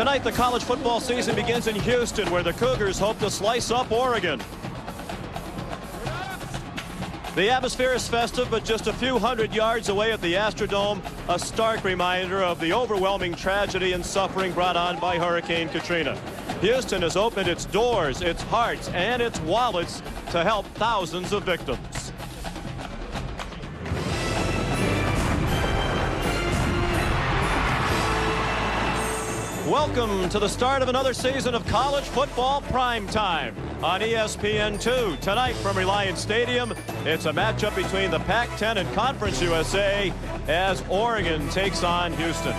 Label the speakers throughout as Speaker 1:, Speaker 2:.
Speaker 1: Tonight, the college football season begins in Houston, where the Cougars hope to slice up Oregon. The atmosphere is festive, but just a few hundred yards away at the Astrodome, a stark reminder of the overwhelming tragedy and suffering brought on by Hurricane Katrina. Houston has opened its doors, its hearts, and its wallets to help thousands of victims. Welcome to the start of another season of college football primetime on ESPN2. Tonight from Reliance Stadium, it's a matchup between the Pac-10 and Conference USA as Oregon takes on Houston.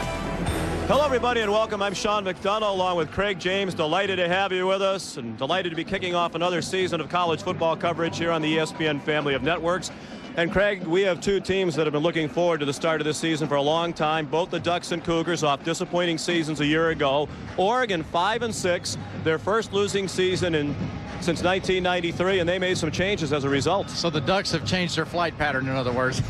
Speaker 1: Hello, everybody, and welcome. I'm Sean McDonough, along with Craig James. Delighted to have you with us, and delighted to be kicking off another season of college football coverage here on the ESPN family of networks. And Craig, we have two teams that have been looking forward to the start of this season for a long time. Both the Ducks and Cougars off disappointing seasons a year ago. Oregon 5-6, their first losing season since 1993, and they made some changes as a result.
Speaker 2: So the Ducks have changed their flight pattern, in other words.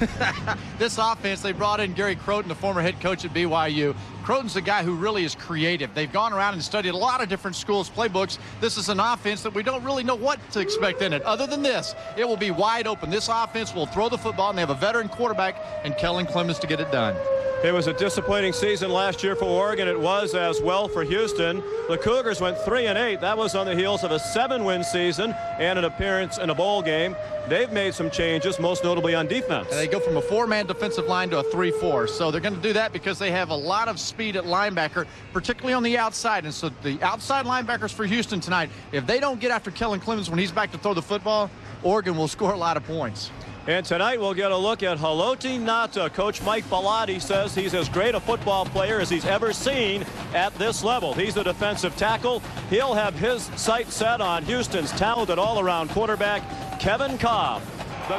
Speaker 2: This offense, they brought in Gary Crowton, the former head coach at BYU. Crowton's a guy who really is creative. They've gone around and studied a lot of different schools' playbooks. This is an offense that we don't really know what to expect in it. Other than this, it will be wide open. This offense will throw the football, and they have a veteran quarterback and Kellen Clemens to get it done.
Speaker 1: It was a disappointing season last year for Oregon. It was as well for Houston. The Cougars went 3-8. That was on the heels of a 7-win season and an appearance in a bowl game. They've made some changes, most notably on defense.
Speaker 2: And they go from a 4-man defensive line to a 3-4. So they're going to do that because they have a lot of speed at linebacker, particularly on the outside. And so the outside linebackers for Houston tonight, if they don't get after Kellen Clemens when he's back to throw the football, Oregon will score a lot of points.
Speaker 1: And tonight we'll get a look at Haloti Ngata. Coach Mike Bellotti says he's as great a football player as he's ever seen at this level. He's a defensive tackle. He'll have his sights set on Houston's talented all-around quarterback, Kellen Clemens.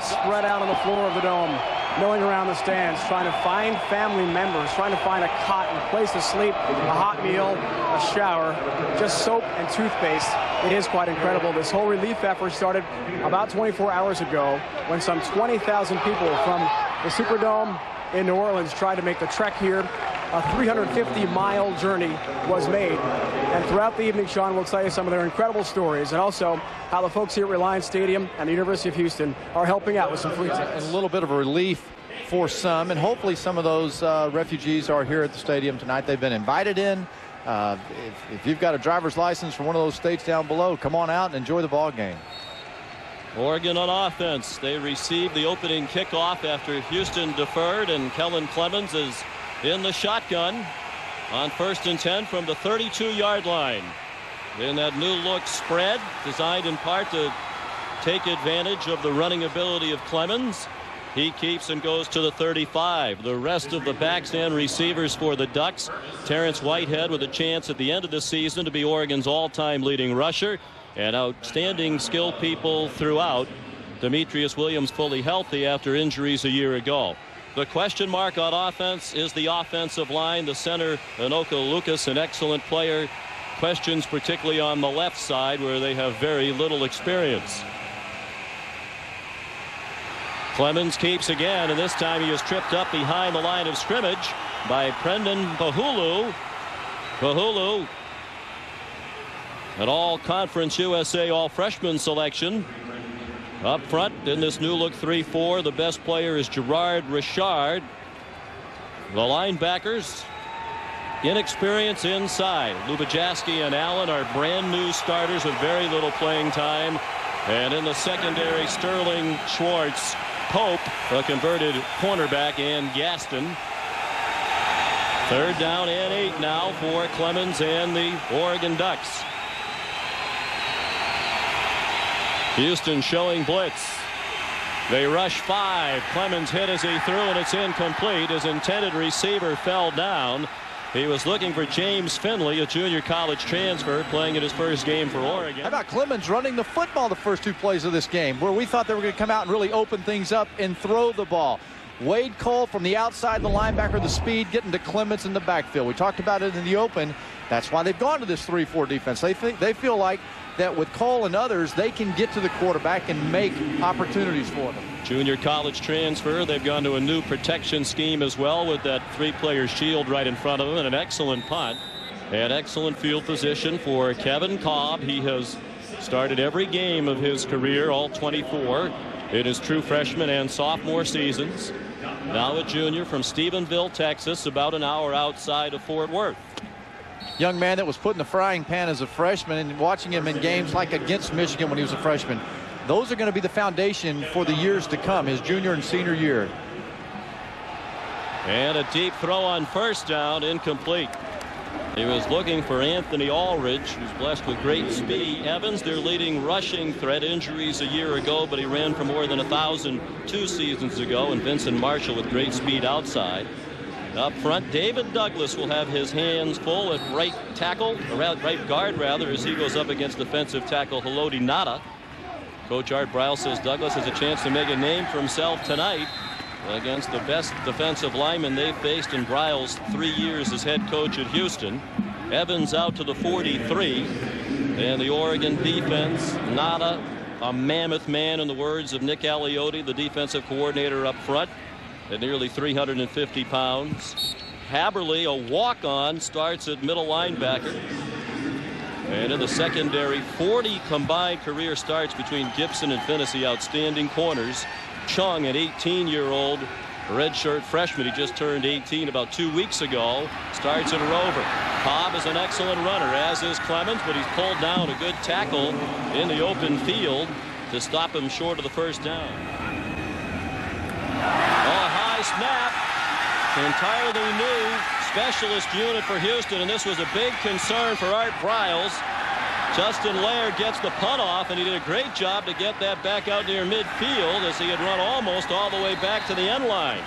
Speaker 3: Spread out on the floor of the dome, milling around the stands, trying to find family members, trying to find a cot and a place to sleep, a hot meal, a shower, just soap and toothpaste. It is quite incredible. This whole relief effort started about 24 hours ago when some 20,000 people from the Superdome in New Orleans tried to make the trek here. A 350-mile journey was made. And throughout the evening, Sean will tell you some of their incredible stories and also how the folks here at Reliance Stadium and the University of Houston are helping out with some free tickets.
Speaker 2: And a little bit of a relief for some, and hopefully some of those refugees are here at the stadium tonight. They've been invited in. If you've got a driver's license from one of those states down below, come on out and enjoy the ball game.
Speaker 1: Oregon on offense. They received the opening kickoff after Houston deferred, and Kellen Clemens is in the shotgun on 1st and 10 from the 32-yard line. Then that new look spread designed in part to take advantage of the running ability of Clemens. He keeps and goes to the 35. The rest of the backs and receivers for the Ducks. Terrance Whitehead with a chance at the end of the season to be Oregon's all-time leading rusher, and outstanding skill people throughout. Demetrius Williams fully healthy after injuries a year ago. The question mark on offense is the offensive line. The center, Anoka Lucas, an excellent player. Questions particularly on the left side where they have very little experience. Clemens keeps again, and this time he is tripped up behind the line of scrimmage by Brendan Bahulu. Bahulu, an all-conference USA all-freshman selection. Up front in this new look 3-4, the best player is Gerard Richard. The linebackers, inexperience inside. Lubajaski and Allen are brand new starters with very little playing time. And in the secondary, Sterling, Schwartz, Pope, a converted cornerback, and Gaston. 3rd down and 8 now for Clemens and the Oregon Ducks. Houston showing blitz. They rush 5. Clemens hit as he threw, and it's incomplete. His intended receiver fell down. He was looking for James Finley, a junior college transfer, playing in his first game for Oregon.
Speaker 2: How about Clemens running the football the first 2 plays of this game, where we thought they were going to come out and really open things up and throw the ball. Wade Kolb from the outside, the linebacker, the speed, getting to Clemens in the backfield. We talked about it in the open. That's why they've gone to this 3-4 defense. They feel like that with Cole and others, they can get to the quarterback and make opportunities for them.
Speaker 1: Junior college transfer. They've gone to a new protection scheme as well with that 3-player shield right in front of them, and an excellent punt. And excellent field position for Kellen Kolb. He has started every game of his career, all 24, in his true freshman and sophomore seasons. Now a junior from Stephenville, Texas, about an hour outside of Fort Worth.
Speaker 2: Young man that was put in the frying pan as a freshman, and watching him in games like against Michigan when he was a freshman, those are going to be the foundation for the years to come, his junior and senior year.
Speaker 1: And a deep throw on first down, incomplete. He was looking for Anthony Allridge, who's blessed with great speed. Evans, their leading rushing threat, injuries a year ago, but he ran for more than 1,000 2 seasons ago. And Vincent Marshall with great speed outside. Up front, David Douglas will have his hands full at right tackle, right guard rather, as he goes up against defensive tackle Haloti Ngata. Coach Art Briles says Douglas has a chance to make a name for himself tonight against the best defensive lineman they've faced in Briles' 3 years as head coach at Houston. Evans out to the 43, and the Oregon defense, Ngata, a mammoth man in the words of Nick Aliotti, the defensive coordinator up front, at nearly 350 pounds. Haberly, a walk-on, starts at middle linebacker. And in the secondary, 40 combined career starts between Gibson and Finney, outstanding corners. Chung, an 18-year-old redshirt freshman. He just turned 18 about 2 weeks ago. Starts at Rover. Kolb is an excellent runner, as is Clemens, but he's pulled down. A good tackle in the open field to stop him short of the first down. Oh, a high snap. Entirely new specialist unit for Houston, and this was a big concern for Art Briles. Justin Laird gets the punt off, and he did a great job to get that back out near midfield as he had run almost all the way back to the end line.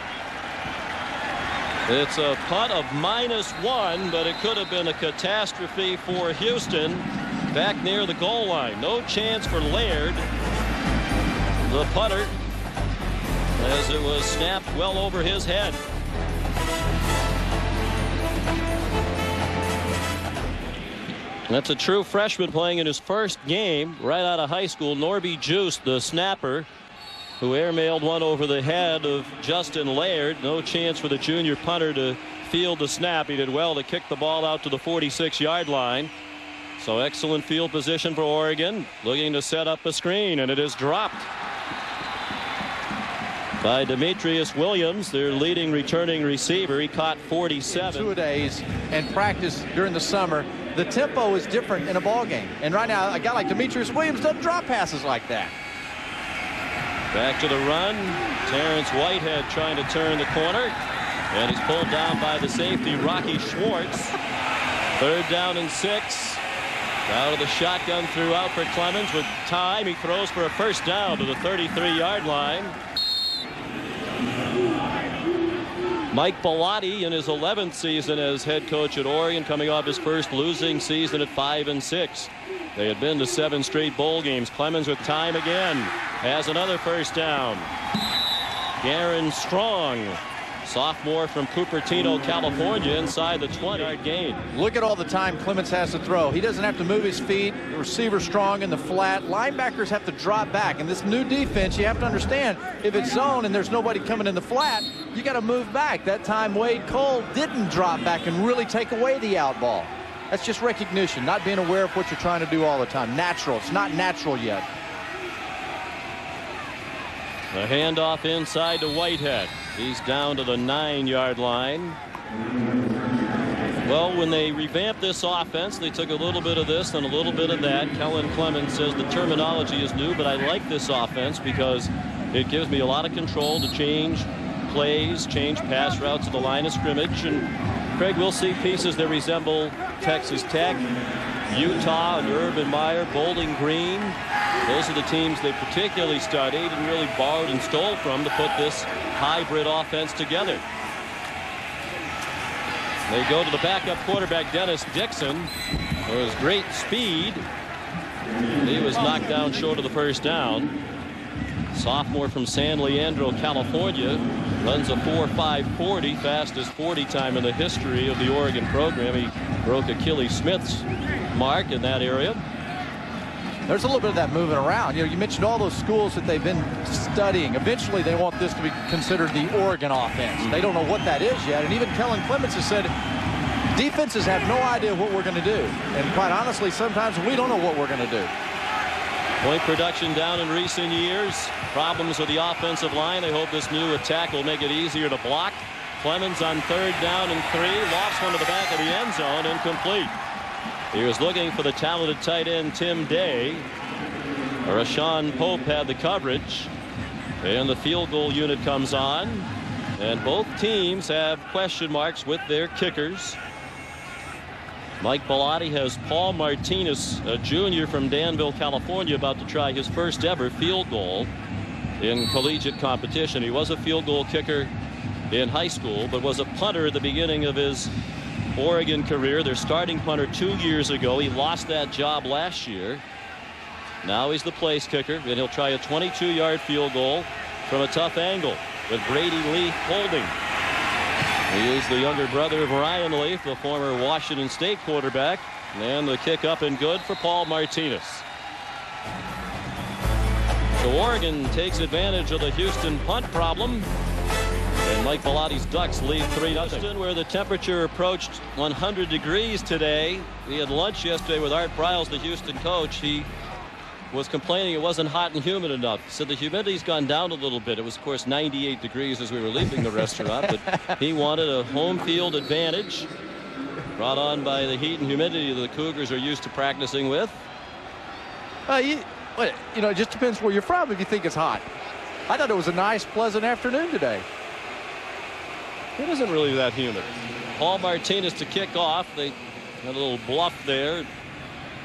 Speaker 1: It's a punt of -1, but it could have been a catastrophe for Houston back near the goal line. No chance for Laird, the punter, as it was snapped well over his head. That's a true freshman playing in his first game right out of high school. Norby Juice, the snapper, who airmailed one over the head of Justin Laird. No chance for the junior punter to field the snap. He did well to kick the ball out to the 46-yard line. So excellent field position for Oregon, looking to set up a screen, and it is dropped by Demetrius Williams, their leading returning receiver. He caught 47.
Speaker 2: 2 days and practice during the summer. The tempo is different in a ball game, and right now a guy like Demetrius Williams doesn't drop passes like that.
Speaker 1: Back to the run. Terrance Whitehead trying to turn the corner, and he's pulled down by the safety Rocky Schwartz. 3rd down and 6. Out of the shotgun throughout for Clemens with time. He throws for a first down to the 33-yard line. Mike Bellotti in his 11th season as head coach at Oregon, coming off his first losing season at 5-6. They had been to 7 straight bowl games. Clemens with time again has another first down. Garen Strong, sophomore from Cupertino, California, inside the 20-yard gain.
Speaker 2: Look at all the time Clemens has to throw. He doesn't have to move his feet. The receiver strong in the flat. Linebackers have to drop back. In this new defense, you have to understand, if it's zone and there's nobody coming in the flat, you got to move back. That time Wade Kolb didn't drop back and really take away the out ball. That's just recognition, not being aware of what you're trying to do all the time. Natural. It's not natural yet.
Speaker 1: The handoff inside to Whitehead. He's down to the 9-yard line. Well, when they revamped this offense, they took a little bit of this and a little bit of that. Kellen Clemens says the terminology is new, but I like this offense because it gives me a lot of control to change plays, change pass routes to the line of scrimmage. And Craig, we'll see pieces that resemble Texas Tech, Utah, and Urban Meyer, Bowling Green. Those are the teams they particularly studied and really borrowed and stole from to put this hybrid offense together. They go to the backup quarterback, Dennis Dixon, who has great speed. He was knocked down short of the first down. Sophomore from San Leandro, California, runs a 4.5 40, fastest 40 time in the history of the Oregon program. He broke Akili Smith's mark in that area.
Speaker 2: There's a little bit of that moving around. You know, you mentioned all those schools that they've been studying. Eventually, they want this to be considered the Oregon offense. They don't know what that is yet. And even Kellen Clemens has said Defenses have no idea what we're going to do. And quite honestly, sometimes we don't know what we're going to do.
Speaker 1: Point production down in recent years. Problems with the offensive line. They hope this new attack will make it easier to block. Clemens on 3rd down and 3. Lost one to the back of the end zone. Incomplete. He was looking for the talented tight end Tim Day. Rashawn Pope had the coverage. And the field goal unit comes on. And both teams have question marks with their kickers. Mike Bellotti has Paul Martinez, a junior from Danville, California, about to try his first ever field goal in collegiate competition. He was a field goal kicker in high school, but was a punter at the beginning of his Oregon career. Their starting punter 2 years ago. He lost that job last year. Now he's the place kicker, and he'll try a 22-yard field goal from a tough angle with Brady Leaf holding. He is the younger brother of Ryan Leaf, the former Washington State quarterback. And the kick up and good for Paul Martinez. So Oregon takes advantage of the Houston punt problem. And Mike Bellotti's Ducks lead 3-0. Where the temperature approached 100 degrees today. We had lunch yesterday with Art Briles, the Houston coach. He was complaining it wasn't hot and humid enough. Said the humidity's gone down a little bit. It was, of course, 98 degrees as we were leaving the restaurant, but he wanted a home field advantage brought on by the heat and humidity that the Cougars are used to practicing with.
Speaker 2: You know, it just depends where you're from if you think it's hot. I thought it was a nice, pleasant afternoon today.
Speaker 1: It isn't really that humid. Paul Martinez to kick off. They had a little bluff there.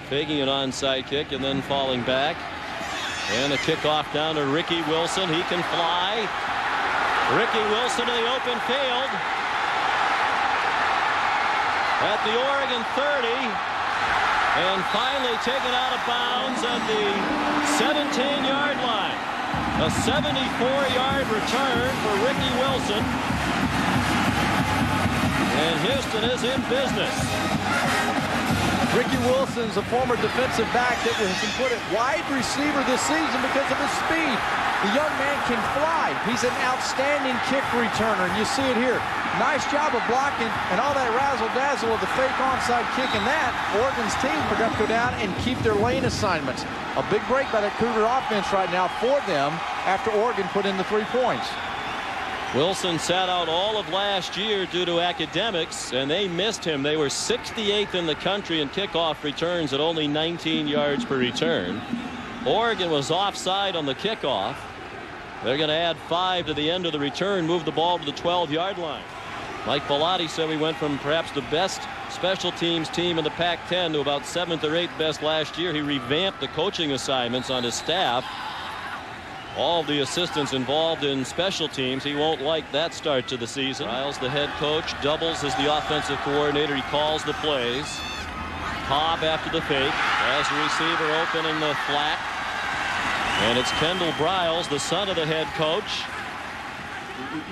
Speaker 1: Taking an onside kick and then falling back. And a kickoff down to Ricky Wilson. He can fly. Ricky Wilson to the open field. At the Oregon 30. And finally taken out of bounds at the 17-yard line. A 74-yard return for Ricky Wilson. And Houston is in business.
Speaker 2: Ricky Wilson's a former defensive back that has been put at wide receiver this season because of his speed. The young man can fly. He's an outstanding kick returner, and you see it here. Nice job of blocking, and all that razzle-dazzle of the fake onside kick, and that Oregon's team forgot to go down and keep their lane assignments. A big break by the Cougar offense right now for them after Oregon put in the 3 points.
Speaker 1: Wilson sat out all of last year due to academics, and they missed him. They were 68th in the country in kickoff returns at only 19 yards per return. Oregon was offside on the kickoff. They're going to add 5 to the end of the return, move the ball to the 12-yard line. Mike Bellotti said we went from perhaps the best special teams team in the Pac-10 to about 7th or 8th best last year. He revamped the coaching assignments on his staff. All the assistants involved in special teams. He won't like that start to the season. Briles, the head coach, doubles as the offensive coordinator. He calls the plays. Kolb after the fake. Has the receiver open in the flat. And it's Kendall Briles, the son of the head coach.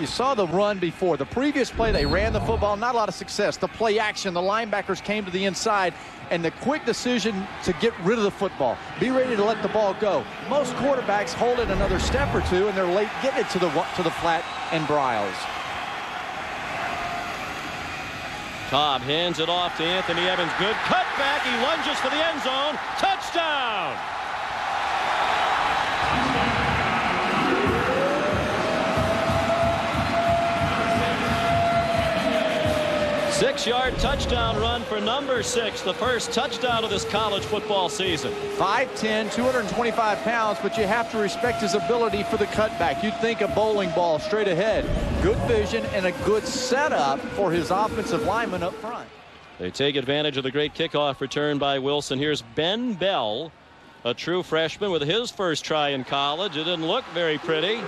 Speaker 2: You saw the run before. The previous play, they ran the football. Not a lot of success. The play action, the linebackers came to the inside. And the quick decision to get rid of the football. Be ready to let the ball go. Most quarterbacks hold it another step or two, and they're late getting it to the flat and Briles.
Speaker 1: Kolb hands it off to Anthony Evans. Good cutback. He lunges for the end zone. Touchdown. 6-yard touchdown run for number 6, the first touchdown of this college football season.
Speaker 2: 5'10", 225 pounds, but you have to respect his ability for the cutback. You'd think a bowling ball straight ahead. Good vision and a good setup for his offensive lineman up front.
Speaker 1: They take advantage of the great kickoff return by Wilson. Here's Ben Bell, a true freshman with his first try in college. It didn't look very pretty.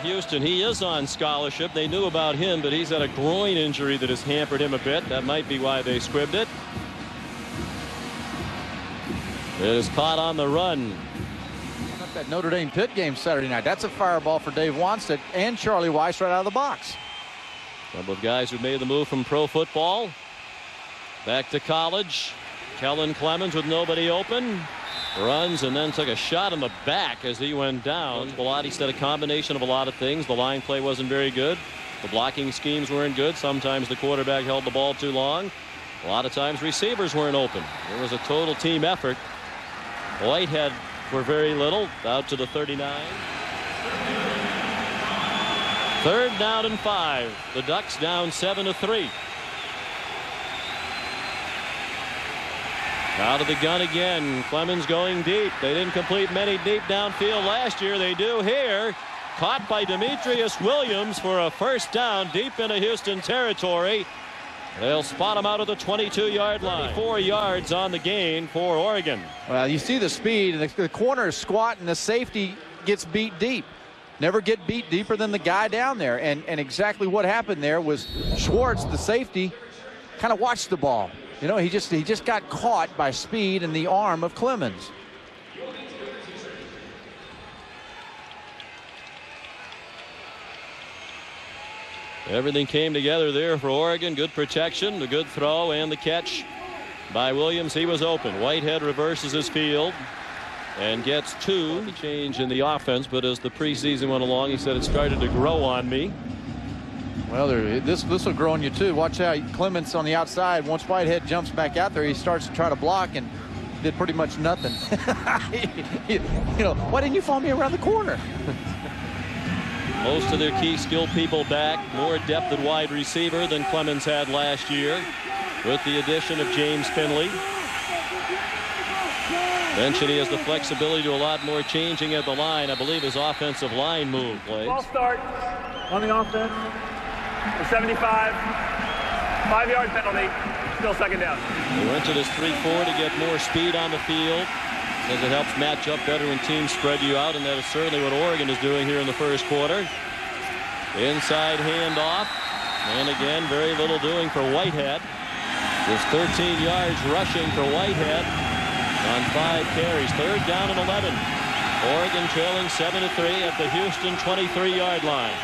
Speaker 1: Houston, he is on scholarship. They knew about him, but he's had a groin injury that has hampered him a bit. That might be why they scribbed it. It is caught on the run.
Speaker 2: That Notre Dame Pitt game Saturday night. That's a fireball for Dave Wanstead and Charlie Weiss right out of the box.
Speaker 1: A couple of guys who made the move from pro football back to college. Kellen Clemens with nobody open. Runs and then took a shot in the back as he went down. Bellotti said a combination of a lot of things. The line play wasn't very good. The blocking schemes weren't good. Sometimes the quarterback held the ball too long. A lot of times receivers weren't open. It was a total team effort. Whitehead for very little, out to the 39. 3rd down and 5. The Ducks down 7-3. Out of the gun again. Clemens going deep. They didn't complete many deep downfield last year. They do here. Caught by Demetrius Williams for a 1st down deep into Houston territory. They'll spot him out of the 22-yard line. 4 yards on the gain for Oregon.
Speaker 2: Well, you see the speed, and the corner is squat, and the safety gets beat deep. Never get beat deeper than the guy down there. And exactly what happened there was Schwartz, the safety, kind of watched the ball. You know, he just got caught by speed and the arm of Clemens.
Speaker 1: Everything came together there for Oregon. Good protection, the good throw, and the catch by Williams. He was open. Whitehead reverses his field and gets 2. The change in the offense, but as the preseason went along, he said it started to grow on me.
Speaker 2: Well, this will grow on you too. Watch out, Clemens on the outside. Once Whitehead jumps back out there, he starts to try to block and did pretty much nothing. You know, why didn't you follow me around the corner?
Speaker 1: Most of their key skill people back. More depth at wide receiver than Clemens had last year, with the addition of James Finley. Mentioned he has the flexibility to a lot more changing at the line. I believe his offensive line move plays.
Speaker 4: Ball start on the offense. The 75. 5-yard penalty. Still 2nd down.
Speaker 1: They went to this 3-4 to get more speed on the field, as it helps match up better when teams spread you out, and that is certainly what Oregon is doing here in the 1st quarter. Inside handoff, and again very little doing for Whitehead. Just 13 yards rushing for Whitehead on 5 carries. 3rd down and 11. Oregon trailing 7-3 at the Houston 23-yard line.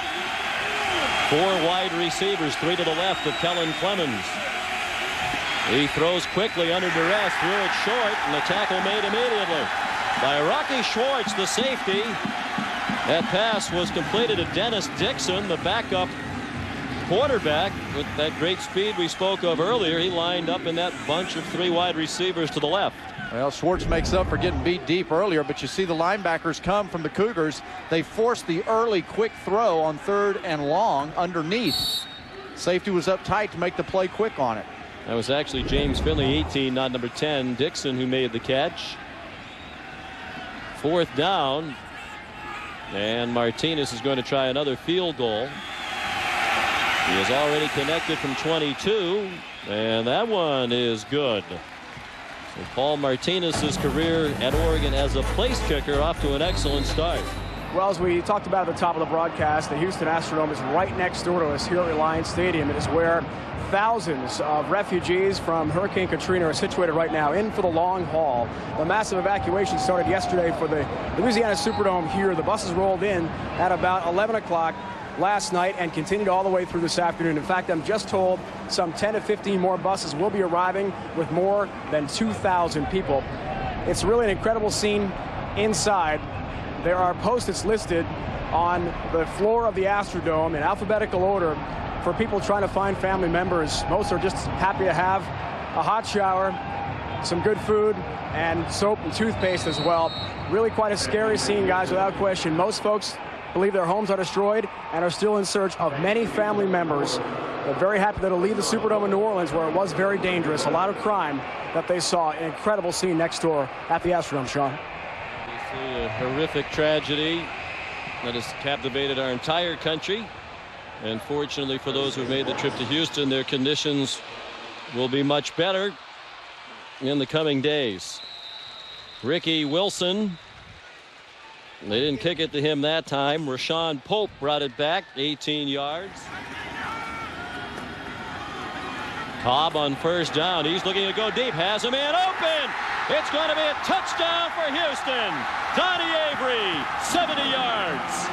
Speaker 1: 4 wide receivers, 3 to the left of Kellen Clemens. He throws quickly under duress, threw it short, and the tackle made immediately by Rocky Schwartz, the safety. That pass was completed to Dennis Dixon, the backup quarterback, with that great speed we spoke of earlier. He lined up in that bunch of 3 wide receivers to the left.
Speaker 2: Well, Schwartz makes up for getting beat deep earlier, but you see the linebackers come from the Cougars. They forced the early quick throw on 3rd and long underneath. Safety was up tight to make the play quick on it.
Speaker 1: That was actually James Finley, 18, not number 10, Dixon, who made the catch. 4th down, and Martinez is going to try another field goal. He is already connected from 22, and that one is good. So Paul Martinez's career at Oregon as a place kicker off to an excellent start.
Speaker 3: Well, as we talked about at the top of the broadcast, the Houston Astrodome is right next door to us here at Reliance Stadium. It is where thousands of refugees from Hurricane Katrina are situated right now, in for the long haul. The massive evacuation started yesterday for the Louisiana Superdome here. The buses rolled in at about 11 o'clock last night and continued all the way through this afternoon. In fact, I'm just told some 10 to 15 more buses will be arriving with more than 2,000 people. It's really an incredible scene inside. There are post-its listed on the floor of the Astrodome in alphabetical order for people trying to find family members. Most are just happy to have a hot shower, some good food, and soap and toothpaste as well. Really quite a scary scene, guys, without question. Most folks believe their homes are destroyed and are still in search of many family members. They're very happy that it'll leave the Superdome in New Orleans, where it was very dangerous. A lot of crime that they saw. An incredible scene next door at the Astrodome, Sean.
Speaker 1: We see a horrific tragedy that has captivated our entire country. And fortunately for those who've made the trip to Houston, their conditions will be much better in the coming days. Ricky Wilson. They didn't kick it to him that time. Rashawn Pope brought it back, 18 yards. Kolb on 1st down. He's looking to go deep. Has a man open. It's going to be a touchdown for Houston. Donte Avery, 70 yards.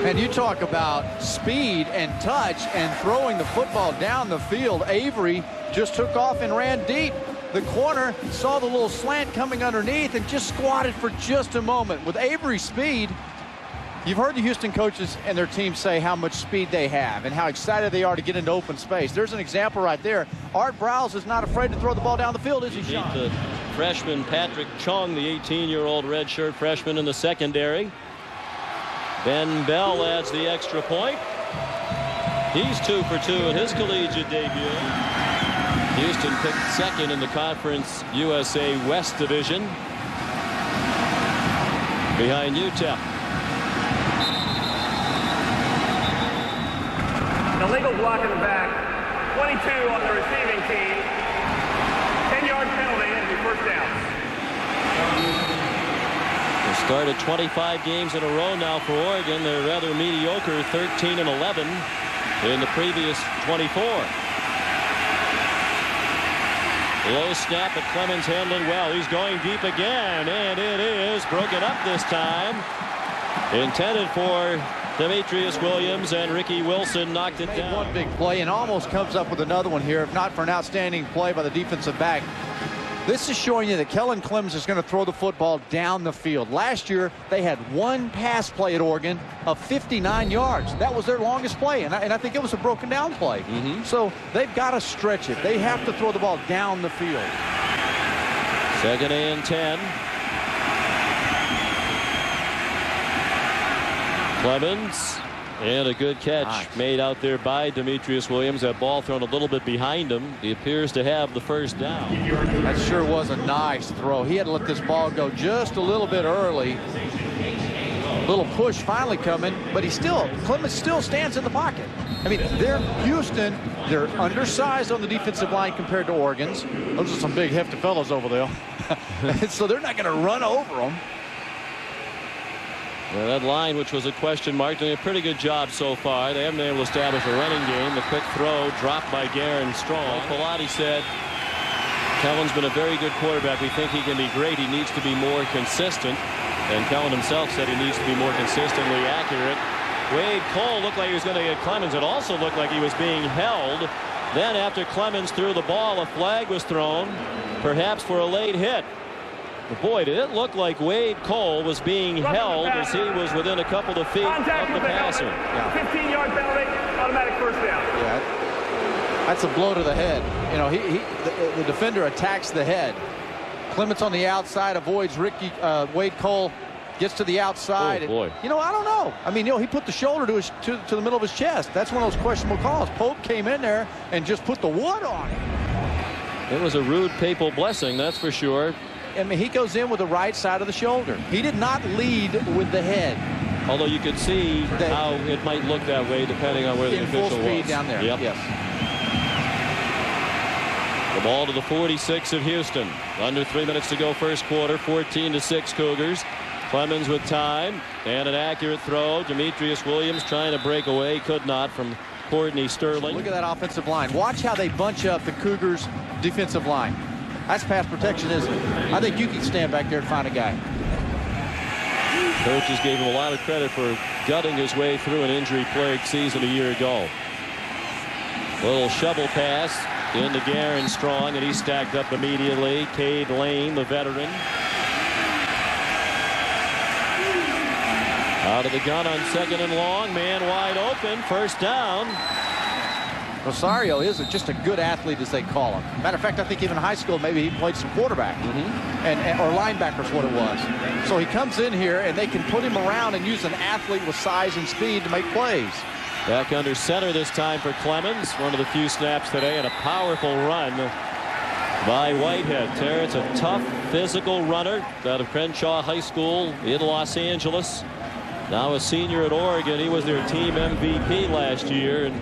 Speaker 2: And you talk about speed and touch and throwing the football down the field. Avery just took off and ran deep. the corner saw the little slant coming underneath and just squatted for just a moment. With Avery's speed, you've heard the Houston coaches and their team say how much speed they have and how excited they are to get into open space. There's an example right there. Art Briles is not afraid to throw the ball down the field, is he, Sean?
Speaker 1: The freshman Patrick Chung, the 18-year-old redshirt freshman in the secondary. Ben Bell adds the extra point. He's 2 for 2 in his collegiate debut. Houston picked second in the Conference USA West Division behind UTEP.
Speaker 4: An illegal block in the back. 22 on the receiving team. 10-yard penalty and first down.
Speaker 1: They started 25 games in a row now for Oregon. They're rather mediocre, 13-11 in the previous 24. Low snap, but Clemens handled well. He's going deep again, and it is broken up this time. Intended for Demetrius Williams, and Ricky Wilson knocked it down.
Speaker 2: One big play and almost comes up with another one here, if not for an outstanding play by the defensive back. This is showing you that Kellen Clemens is going to throw the football down the field. Last year, they had one pass play at Oregon of 59 yards. That was their longest play, and I think it was a broken down play. So they've got to stretch it. They have to throw the ball down the field.
Speaker 1: 2nd and 10. Clemens, and a good catch made out there by Demetrius Williams. That ball thrown a little bit behind him. He appears to have the first down.
Speaker 2: That sure was a nice throw. He had to let this ball go just a little bit early. Little push finally coming, but Clemens still stands in the pocket. I mean, they're Houston. They're undersized on the defensive line compared to Oregon's. Those are some big hefty fellows over there. So they're not going to run over them.
Speaker 1: Well, that line, which was a question mark, doing a pretty good job so far. They haven't been able to establish a running game. The quick throw dropped by Garen Strong. Bellotti said, Kellen's been a very good quarterback. We think he can be great. He needs to be more consistent. And Kellen himself said he needs to be more consistently accurate. Wade Kolb looked like he was going to get Clemens. It also looked like he was being held. Then after Clemens threw the ball, a flag was thrown, perhaps for a late hit. But boy, did it look like Wade Kolb was being held as he was within a couple of feet of the passer.
Speaker 4: 15-yard penalty, automatic first down.
Speaker 2: Yeah, that's a blow to the head. You know, the defender attacks the head. Clemens on the outside avoids Wade Kolb, gets to the outside.
Speaker 1: Oh, boy.
Speaker 2: And, you know, I don't know. I mean, you know, he put the shoulder to the middle of his chest. That's one of those questionable calls. Pope came in there and just put the wood on him.
Speaker 1: It was a rude papal blessing, that's for sure.
Speaker 2: I mean, he goes in with the right side of the shoulder. He did not lead with the head.
Speaker 1: Although you could see how it might look that way depending on where the official was.
Speaker 2: In full speed down there.
Speaker 1: Yep.
Speaker 2: Yes.
Speaker 1: The ball to the 46 of Houston. Under 3 minutes to go first quarter. 14-6 Cougars. Clemens with time and an accurate throw. Demetrius Williams trying to break away. Could not from Courtney Sterling.
Speaker 2: Look at that offensive line. Watch how they bunch up the Cougars defensive line. That's pass protection, isn't it? I think you can stand back there and find a guy.
Speaker 1: Coaches gave him a lot of credit for gutting his way through an injury-plagued season a year ago. Little shovel pass into Garen Strong, and he stacked up immediately. Cade Lane, the veteran. Out of the gun on 2nd and long. Man wide open. First down.
Speaker 2: Rosario is just a good athlete, as they call him. Matter of fact, I think even in high school, maybe he played some quarterback or linebacker is what it was. So he comes in here, and they can put him around and use an athlete with size and speed to make plays.
Speaker 1: Back under center this time for Clemens. One of the few snaps today, and a powerful run by Whitehead. Terrance, a tough, physical runner out of Crenshaw High School in Los Angeles. Now a senior at Oregon. He was their team MVP last year, and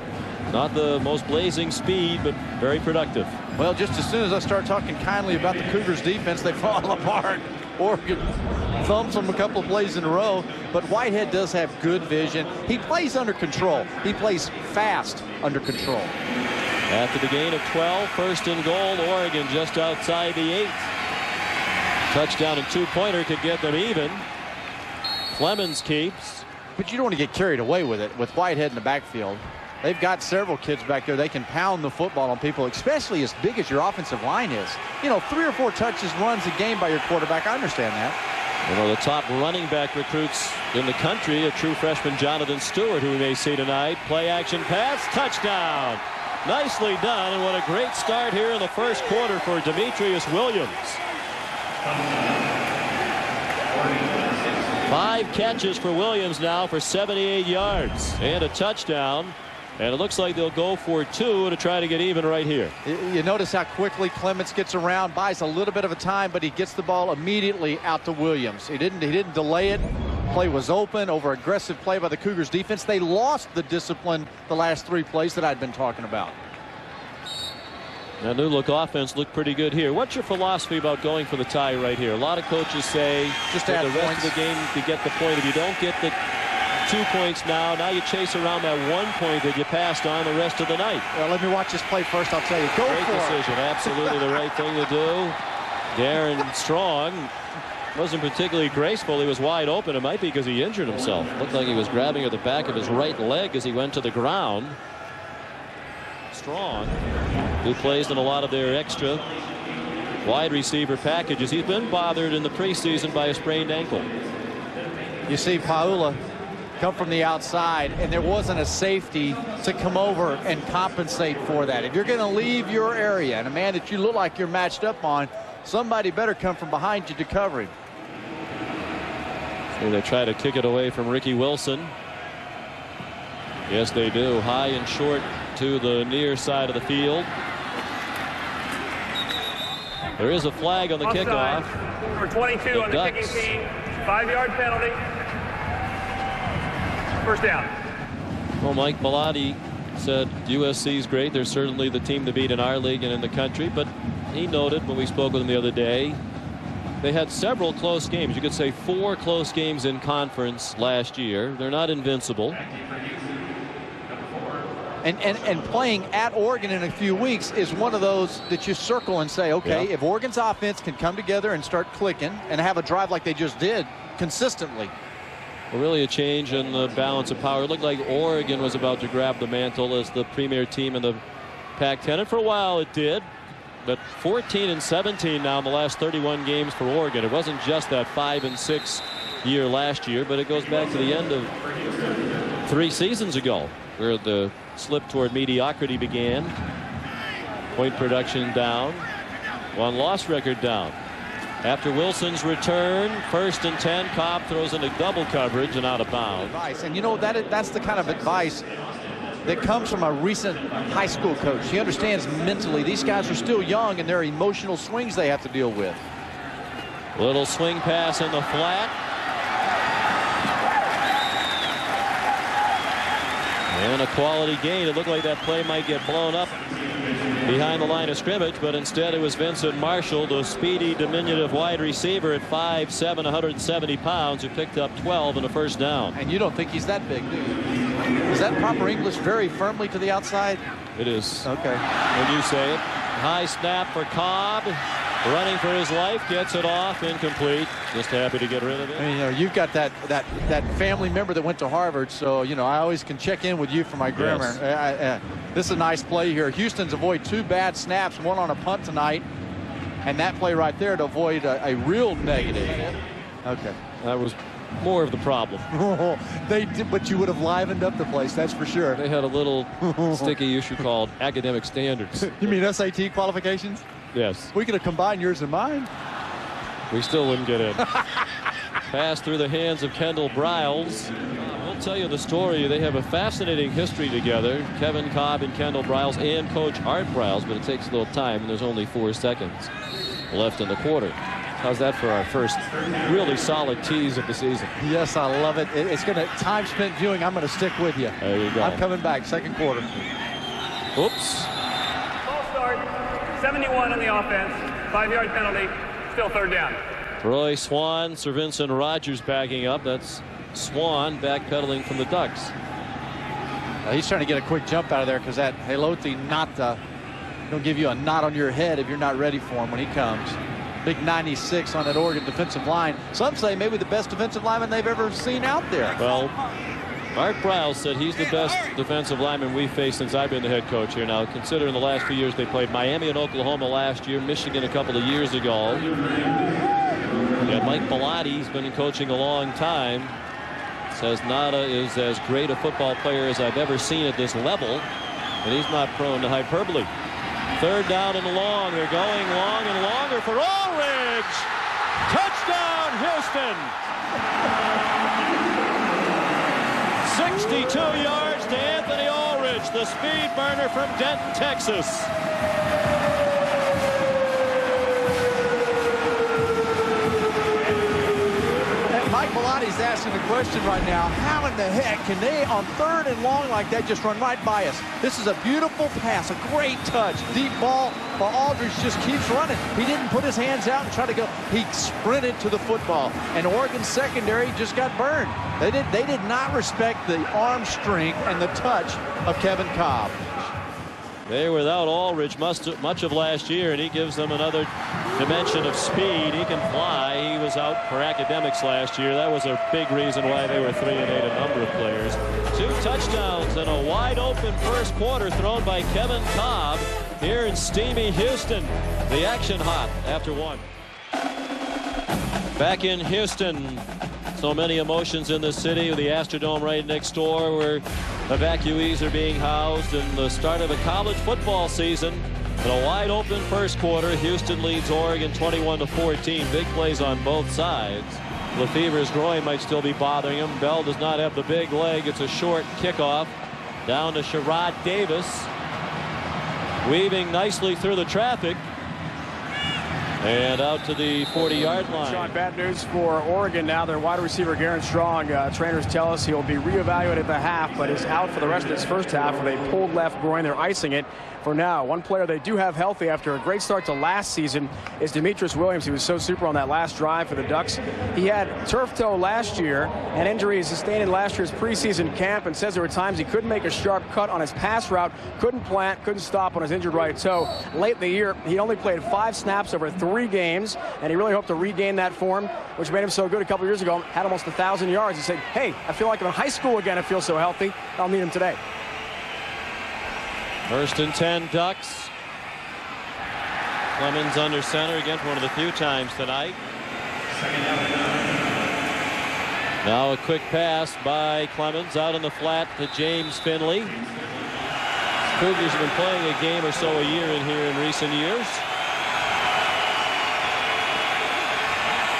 Speaker 1: not the most blazing speed, but very productive.
Speaker 2: Well, just as soon as I start talking kindly about the Cougars defense, they fall apart. Oregon thumps them a couple of plays in a row, but Whitehead does have good vision. He plays under control. He plays fast under control.
Speaker 1: After the gain of 12, 1st and goal, Oregon just outside the 8. Touchdown and two-pointer could get them even. Clemens keeps.
Speaker 2: But you don't want to get carried away with it with Whitehead in the backfield. They've got several kids back there. They can pound the football on people, especially as big as your offensive line is. You know, 3 or 4 touches runs a game by your quarterback. I understand that.
Speaker 1: One of the top running back recruits in the country, a true freshman, Jonathan Stewart, who we may see tonight. Play action pass, touchdown. Nicely done, and what a great start here in the first quarter for Demetrius Williams. 5 catches for Williams now for 78 yards and a touchdown. And it looks like they'll go for 2 to try to get even right here.
Speaker 2: You notice how quickly Clemens gets around, buys a little bit of a time, but he gets the ball immediately out to Williams. He didn't delay it. Play was open, over aggressive play by the Cougars defense. They lost the discipline the last 3 plays that I'd been talking about.
Speaker 1: That new look offense looked pretty good here. What's your philosophy about going for the tie right here? A lot of coaches say
Speaker 2: just
Speaker 1: for
Speaker 2: add
Speaker 1: the rest
Speaker 2: points
Speaker 1: of the game to get the point. If you don't get the 2 points now you chase around that 1 point that you passed on the rest of the night.
Speaker 2: Well, let me watch this play first. I'll tell you. Go
Speaker 1: Great
Speaker 2: for
Speaker 1: decision.
Speaker 2: it.
Speaker 1: Absolutely the right thing to do. Darren Strong wasn't particularly graceful. He was wide open. It might be because he injured himself. Looked like he was grabbing at the back of his right leg as he went to the ground. Strong, who plays in a lot of their extra wide receiver packages. He's been bothered in the preseason by a sprained ankle.
Speaker 2: You see Paula come from the outside, and there wasn't a safety to come over and compensate for that. If you're going to leave your area and a man that you look like you're matched up on, somebody better come from behind you to cover him.
Speaker 1: So they try to kick it away from Ricky Wilson. Yes, they do. High and short to the near side of the field. There is a flag on the kickoff.
Speaker 4: Number 22 on the kicking team. 5-yard penalty. First down.
Speaker 1: Well, Mike Bellotti said USC's great. They're certainly the team to beat in our league and in the country. But he noted when we spoke with him the other day, they had several close games. You could say 4 close games in conference last year. They're not invincible.
Speaker 2: And playing at Oregon in a few weeks is one of those that you circle and say, okay, if Oregon's offense can come together and start clicking and have a drive like they just did consistently.
Speaker 1: Well, really a change in the balance of power. It looked like Oregon was about to grab the mantle as the premier team in the Pac-10, and for a while it did. But 14-17 now in the last 31 games for Oregon. It wasn't just that 5-6 year last year, but it goes back to the end of 3 seasons ago, where the slip toward mediocrity began. Point production down. 1-loss record down. After Wilson's return, 1st and 10, Kolb throws into double coverage and out of bounds.
Speaker 2: And you know, that's the kind of advice that comes from a recent high school coach. He understands mentally these guys are still young and there are emotional swings they have to deal with.
Speaker 1: Little swing pass in the flat. And a quality gain. It looked like that play might get blown up behind the line of scrimmage, but instead it was Vincent Marshall, the speedy, diminutive wide receiver at 5'7", 170 pounds, who picked up 12 and a first down.
Speaker 2: And you don't think he's that big, do you? Is that proper English, very firmly to the outside?
Speaker 1: It is.
Speaker 2: Okay.
Speaker 1: When you say it. High snap for Kolb. Running for his life, gets it off, incomplete. Just happy to get rid of it.
Speaker 2: I mean, you know, you've got that family member that went to Harvard, so you know I always can check in with you for my grammar.
Speaker 1: Yes.
Speaker 2: This is a nice play here. Houston's avoid 2 bad snaps, 1 on a punt tonight, and that play right there to avoid a real negative. Okay,
Speaker 1: that was more of the problem.
Speaker 2: They did, but you would have livened up the place, that's for sure.
Speaker 1: They had a little sticky issue called academic standards.
Speaker 2: You mean SAT qualifications?
Speaker 1: Yes.
Speaker 2: We could have combined yours and mine.
Speaker 1: We still wouldn't get in. Pass through the hands of Kendall Briles. We'll tell you the story. They have a fascinating history together. Kevin Kolb and Kendall Briles and Coach Art Briles, but it takes a little time, and there's only 4 seconds left in the quarter. How's that for our first really solid tease of the season?
Speaker 2: Yes, I love it. It's going to time spent viewing. I'm going to stick with you.
Speaker 1: There you go.
Speaker 2: I'm coming back, second quarter.
Speaker 1: Oops.
Speaker 4: Ball start. 71 on the offense. 5-yard penalty. Still third down.
Speaker 1: Roy Swan, Sir Vincent Rogers backing up. That's Swan backpedaling from the Ducks.
Speaker 2: He's trying to get a quick jump out of there because that Bellotti he'll give you a knot on your head if you're not ready for him when he comes. Big 96 on that Oregon defensive line. Some say maybe the best defensive lineman they've ever seen out there.
Speaker 1: Well, Art Briles said he's the best defensive lineman we've faced since I've been the head coach here. Now, considering the last few years they played Miami and Oklahoma last year, Michigan a couple of years ago. And Mike Bellotti, he's been coaching a long time, says Nada is as great a football player as I've ever seen at this level, and he's not prone to hyperbole. Third down and long. They're going long and longer for Ulrich. Touchdown, Houston. 62 yards to Anthony Ulrich, the speed burner from Denton, Texas.
Speaker 2: Mike Bellotti's asking the question right now, how in the heck can they on third and long like that just run right by us? This is a beautiful pass, a great touch, deep ball, but Aldridge just keeps running. He didn't put his hands out and try to go. He sprinted to the football, and Oregon's secondary just got burned. They did not respect the arm strength and the touch of Kevin Kolb.
Speaker 1: They were without Ulrich much of last year, and he gives them another dimension of speed. He can fly. He was out for academics last year. That was a big reason why they were 3-8, a number of players. 2 touchdowns and a wide open first quarter thrown by Kevin Kolb here in steamy Houston. The action hot after 1. Back in Houston. So many emotions in the city, with the Astrodome right next door where evacuees are being housed, and the start of a college football season. In a wide open first quarter, Houston leads Oregon 21-14. Big plays on both sides. Lefevre's groin might still be bothering him. Bell does not have the big leg. It's a short kickoff down to Sherrod Davis, weaving nicely through the traffic and out to the 40-yard line.
Speaker 3: Sean, bad news for Oregon now. Their wide receiver, Garen Strong, trainers tell us he'll be reevaluated at the half, but is out for the rest of his first half with a pulled left groin. They're icing it for now. One player they do have healthy after a great start to last season is Demetrius Williams. He was so super on that last drive for the Ducks. He had turf toe last year, an injury he sustained in last year's preseason camp, and says there were times he couldn't make a sharp cut on his pass route, couldn't plant, couldn't stop on his injured right toe. Late in the year, he only played 5 snaps over 3 games, and he really hoped to regain that form, which made him so good a couple years ago. Had almost 1,000 yards. He said, hey, I feel like I'm in high school again. I feel so healthy. I'll need him today.
Speaker 1: First and 10 Ducks. Clemens under center again for one of the few times tonight. Now a quick pass by Clemens out in the flat to James Finley. Cougars have been playing a game or so a year in here in recent years.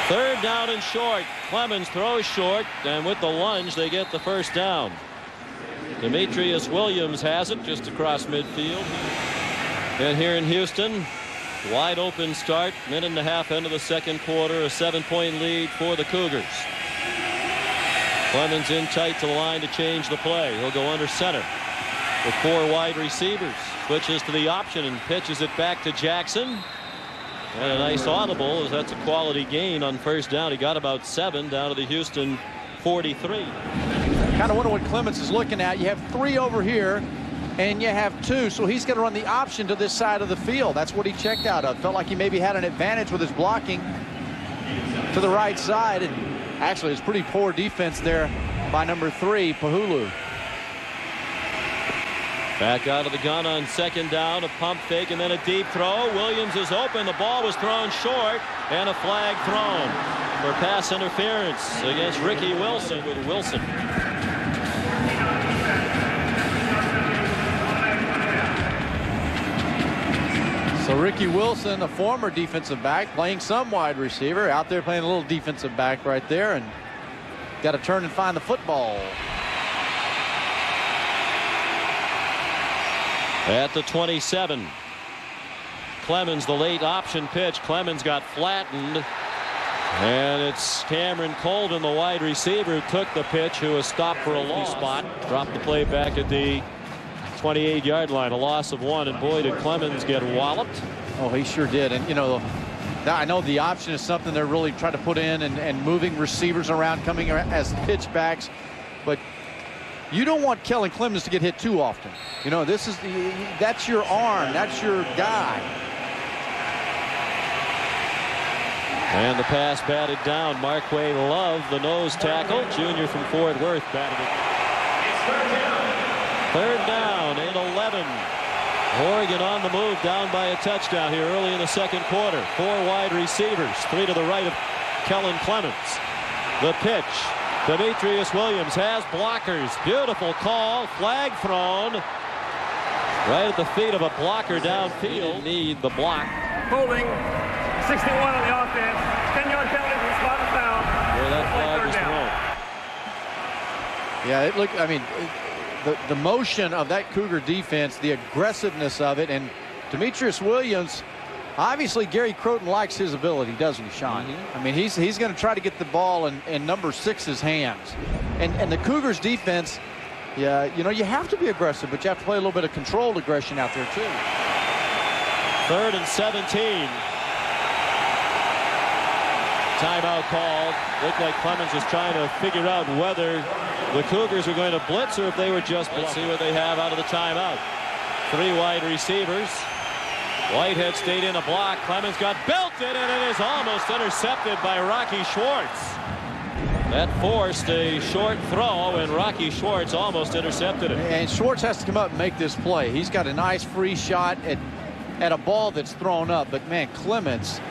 Speaker 1: Third down and short. Clemens throws short, and with the lunge they get the first down. Demetrius Williams has it just across midfield. And here in Houston, wide open start, minute and a half into the second quarter, a 7-point lead for the Cougars. Clemens in tight to the line to change the play. He'll go under center with 4 wide receivers. Switches to the option and pitches it back to Jackson. And a nice audible, as that's a quality gain on first down. He got about 7 down to the Houston 43.
Speaker 2: Kind of wonder what Clemens is looking at. You have 3 over here, and you have 2, so he's going to run the option to this side of the field. That's what he checked out of. Felt like he maybe had an advantage with his blocking to the right side, and actually it's pretty poor defense there by number 3, Pahulu.
Speaker 1: Back out of the gun on second down, a pump fake and then a deep throw. Williams is open. The ball was thrown short, and a flag thrown for pass interference against Ricky Wilson with Wilson.
Speaker 2: So Ricky Wilson, a former defensive back, playing some wide receiver, out there playing a little defensive back right there, and got to turn and find the football.
Speaker 1: At the 27. Clemens, the late option pitch. Clemens got flattened. And it's Cameron Colden, the wide receiver, who took the pitch, who was stopped for a loss spot. Dropped the play back at the 28-yard line. A loss of 1. And boy, did Clemens get walloped.
Speaker 2: Oh, he sure did. And, you know, I know the option is something they're really trying to put in, and moving receivers around, coming as pitchbacks. But you don't want Kellen Clemens to get hit too often. You know, that's your arm. That's your guy.
Speaker 1: And the pass batted down. Marquay Love, the nose tackle, junior from Fort Worth, batted it. Third down and 11. Oregon on the move, down by a touchdown here early in the second quarter. 4 wide receivers, 3 to the right of Kellen Clemens. The pitch. Demetrius Williams has blockers. Beautiful call. Flag thrown. Right at the feet of a blocker downfield. Need the block.
Speaker 4: Holding 61 on the offense. 10-yard penalty for the spot and foul.
Speaker 1: Where that flag was thrown.
Speaker 2: Yeah, it looked, I mean, the motion of that Cougar defense, the aggressiveness of it, and Demetrius Williams, obviously Gary Crowton likes his ability, doesn't he, Sean? I mean, he's going to try to get the ball in number 6's hands. And the Cougars defense, yeah, you know, you have to be aggressive, but you have to play a little bit of controlled aggression out there too.
Speaker 1: 3rd and 17. Timeout called. Looked like Clemens was trying to figure out whether the Cougars were going to blitz or if they were just bluffing. Let's see what they have out of the timeout. 3 wide receivers. Whitehead stayed in a block. Clemens got belted, and it is almost intercepted by Rocky Schwartz. That forced a short throw, and Rocky Schwartz almost intercepted it.
Speaker 2: And Schwartz has to come up and make this play. He's got a nice free shot at a ball that's thrown up. But, man, Clemens,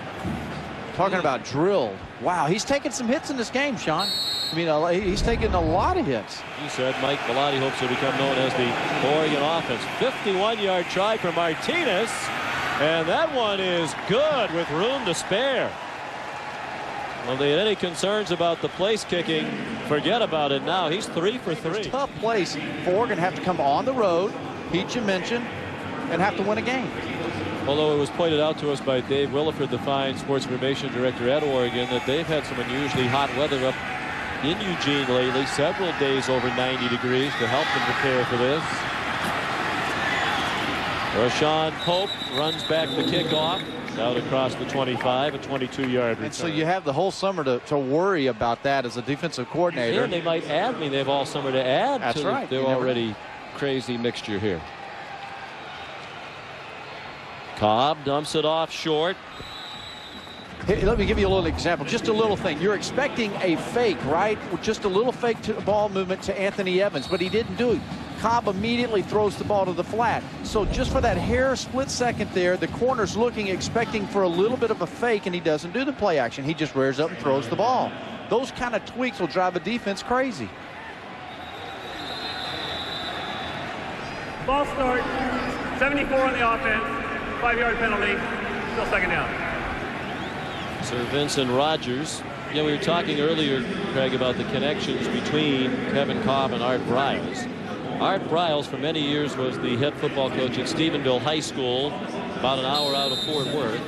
Speaker 2: talking about drilled. Wow, he's taken some hits in this game, Sean. I mean, he's taken a lot of hits.
Speaker 1: He said Mike Bellotti hopes to become known as the Oregon offense. 51-yard try for Martinez. And that one is good with room to spare. Well, they had any concerns about the place kicking, forget about it now. He's 3 for 3.
Speaker 2: It's a tough place for Oregon to have to come on the road, Pete you mentioned, and have to win a game.
Speaker 1: Although it was pointed out to us by Dave Williford, the fine sports information director at Oregon, that they've had some unusually hot weather up in Eugene lately, several days over 90 degrees to help them prepare for this. Rashawn Pope runs back the kickoff out across the 25, a 22-yard return.
Speaker 2: And so you have the whole summer to worry about that as a defensive coordinator.
Speaker 1: And they might add, they have all summer to add
Speaker 2: That's
Speaker 1: to
Speaker 2: right.
Speaker 1: their already crazy mixture here. Kolb dumps it off short.
Speaker 2: Hey, let me give you a little example, just a little thing. You're expecting a fake, right? Just a little fake ball movement to Anthony Evans, but he didn't do it. Kolb immediately throws the ball to the flat. So just for that hair split second there, the corner's looking, expecting for a little bit of a fake, and he doesn't do the play action. He just rears up and throws the ball. Those kind of tweaks will drive a defense crazy.
Speaker 4: Ball start. 74 on the offense. 5-yard penalty. Still second down.
Speaker 1: Sir Vincent Rogers. Yeah, we were talking earlier, Craig, about the connections between Kevin Kolb and Art Briles. Art Briles for many years was the head football coach at Stephenville High School, about an hour out of Fort Worth.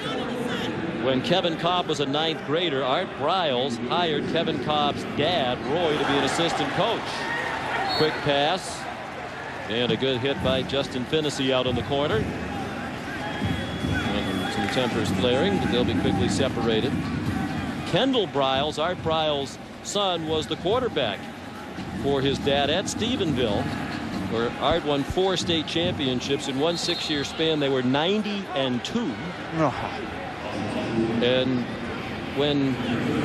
Speaker 1: When Kevin Kolb was a 9th grader, Art Briles hired Kevin Cobb's dad, Roy, to be an assistant coach. Quick pass and a good hit by Justin Finnessy out in the corner. And some tempers flaring, but they'll be quickly separated. Kendall Briles, Art Briles' son, was the quarterback for his dad at Stephenville, where Art won 4 state championships. In one 6-year span, they were 90-2. And when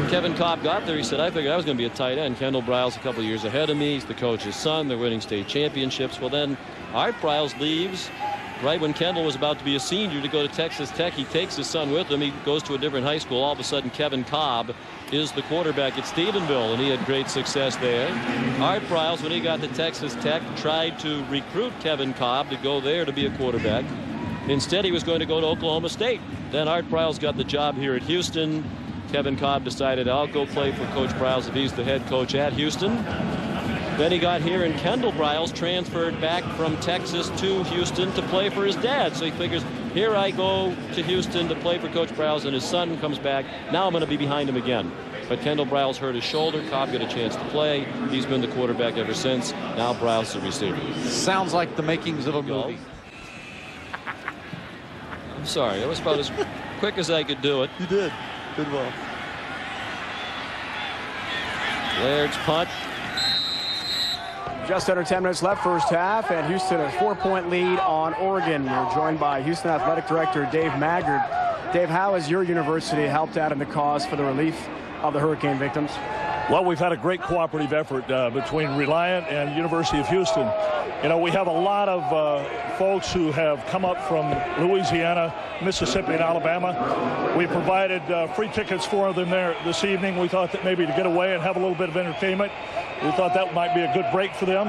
Speaker 1: Kevin Kolb got there, he said, I figured I was going to be a tight end. Kendall Briles a couple of years ahead of me. He's the coach's son. They're winning state championships. Well, then Art Briles leaves right when Kendall was about to be a senior to go to Texas Tech. He takes his son with him. He goes to a different high school. All of a sudden, Kevin Kolb is the quarterback at Stephenville, and he had great success there. Art Briles, when he got to Texas Tech, tried to recruit Kevin Kolb to go there to be a quarterback. Instead, he was going to go to Oklahoma State. Then Art Briles got the job here at Houston. Kevin Kolb decided, I'll go play for Coach Briles if he's the head coach at Houston. Then he got here, and Kendall Briles transferred back from Texas to Houston to play for his dad. So he figures, here I go to Houston to play for Coach Briles, and his son comes back. Now I'm going to be behind him again. But Kendall Briles hurt his shoulder. Kolb got a chance to play. He's been the quarterback ever since. Now Briles the receiver.
Speaker 2: Sounds like the makings of a movie.
Speaker 1: I'm sorry. That was about as quick as I could do it.
Speaker 2: You did. Good well.
Speaker 1: Laird's punt.
Speaker 3: Just under 10 minutes left first half, and Houston a 4-point lead on Oregon. We're joined by Houston Athletic Director Dave Maggard. Dave, how has your university helped out in the cause for the relief of the hurricane victims?
Speaker 5: Well, we've had a great cooperative effort between Reliant and University of Houston. You know, we have a lot of folks who have come up from Louisiana, Mississippi, and Alabama. We provided free tickets for them there this evening. We thought that maybe to get away and have a little bit of entertainment, we thought that might be a good break for them.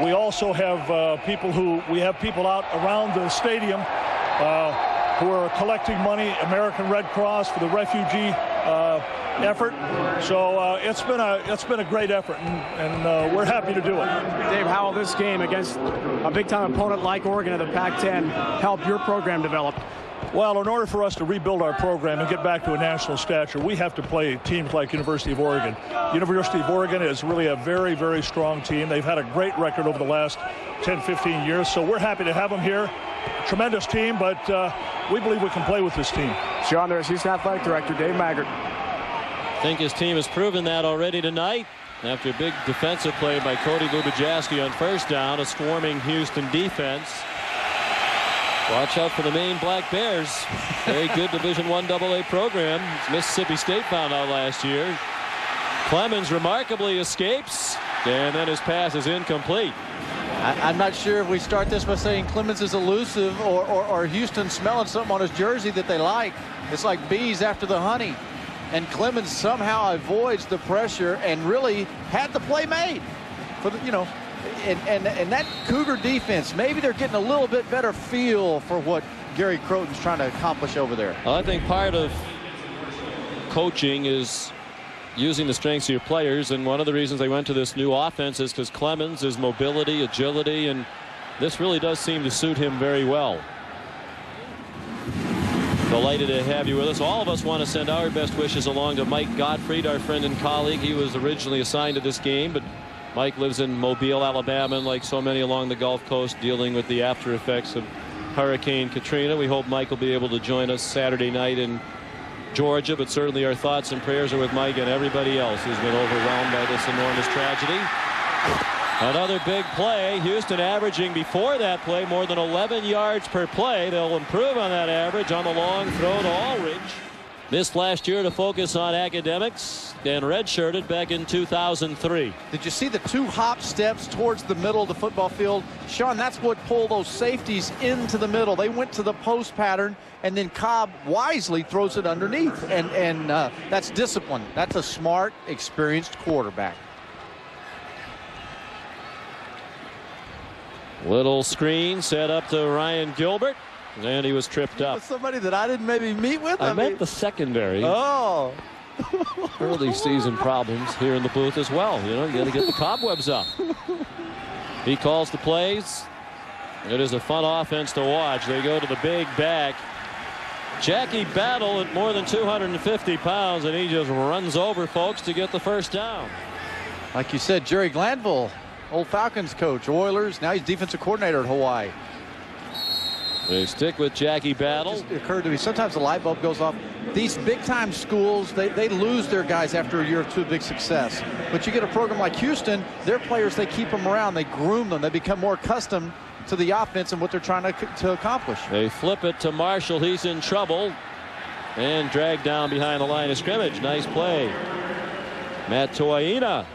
Speaker 5: We also have people out around the stadium who are collecting money, American Red Cross for the refugee effort. So it's been a great effort, and we're happy to do it.
Speaker 3: Dave, how will this game against a big-time opponent like Oregon of the Pac-10 help your program develop?
Speaker 5: Well, in order for us to rebuild our program and get back to a national stature, we have to play teams like University of Oregon. University of Oregon is really a very, very strong team. They've had a great record over the last 10, 15 years, so we're happy to have them here. Tremendous team, but we believe we can play with this team.
Speaker 3: Sean, there's Houston Athletic Director Dave Maggart.
Speaker 1: I think his team has proven that already tonight. After a big defensive play by Cody Bubajaski on first down, a swarming Houston defense. Watch out for the Maine Black Bears. Very good Division I AA program. Mississippi State found out last year. Clemens remarkably escapes, and then his pass is incomplete.
Speaker 2: I'm not sure if we start this by saying Clemens is elusive or Houston smelling something on his jersey that they like. It's like bees after the honey. And Clemens somehow avoids the pressure and really had the play made for the, and that Cougar defense, maybe they're getting a little bit better feel for what Gary Crowton's trying to accomplish over there.
Speaker 1: Well, I think part of coaching is using the strengths of your players, and one of the reasons they went to this new offense is because Clemens is mobility, agility, and this really does seem to suit him very well. Delighted to have you with us. All of us want to send our best wishes along to Mike Gottfried, our friend and colleague. He was originally assigned to this game, but Mike lives in Mobile, Alabama, and like so many along the Gulf Coast, dealing with the after effects of Hurricane Katrina. We hope Mike will be able to join us Saturday night in Georgia, but certainly our thoughts and prayers are with Mike and everybody else who's been overwhelmed by this enormous tragedy. Another big play. Houston averaging before that play more than 11 yards per play. They'll improve on that average on the long throw to Ulrich. Missed last year to focus on academics and redshirted back in 2003.
Speaker 2: Did you see the 2 hop steps towards the middle of the football field? Sean, that's what pulled those safeties into the middle. They went to the post pattern, and then Kolb wisely throws it underneath. And that's discipline. That's a smart, experienced quarterback.
Speaker 1: Little screen set up to Ryan Gilbert, and he was tripped up.
Speaker 2: Somebody that I didn't maybe meet with?
Speaker 1: I meant the secondary.
Speaker 2: Oh.
Speaker 1: Early season problems here in the booth as well. You got to get the cobwebs up. He calls the plays. It is a fun offense to watch. They go to the big back. Jackie Battle at more than 250 pounds, and he just runs over folks to get the first down.
Speaker 2: Like you said, Jerry Glanville, old Falcons coach, Oilers. Now he's defensive coordinator at Hawaii.
Speaker 1: They stick with Jackie Battle.
Speaker 2: It just occurred to me, sometimes the light bulb goes off. These big-time schools, they lose their guys after a year or two of big success. But you get a program like Houston, their players, they keep them around. They groom them. They become more accustomed to the offense and what they're trying to accomplish.
Speaker 1: They flip it to Marshall. He's in trouble and dragged down behind the line of scrimmage. Nice play. Matt Toaina.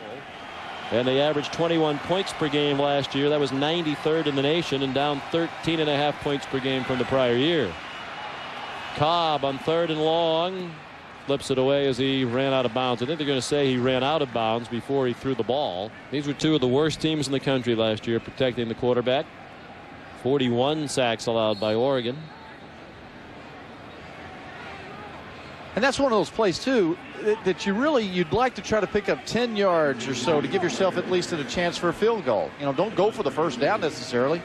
Speaker 1: And they averaged 21 points per game last year. That was 93rd in the nation and down 13.5 points per game from the prior year. Kolb on 3rd and long. Flips it away as he ran out of bounds. I think they're going to say he ran out of bounds before he threw the ball. These were 2 of the worst teams in the country last year protecting the quarterback. 41 sacks allowed by Oregon.
Speaker 2: And that's one of those plays, too, that you'd like to try to pick up 10 yards or so to give yourself at least a chance for a field goal. Don't go for the first down necessarily.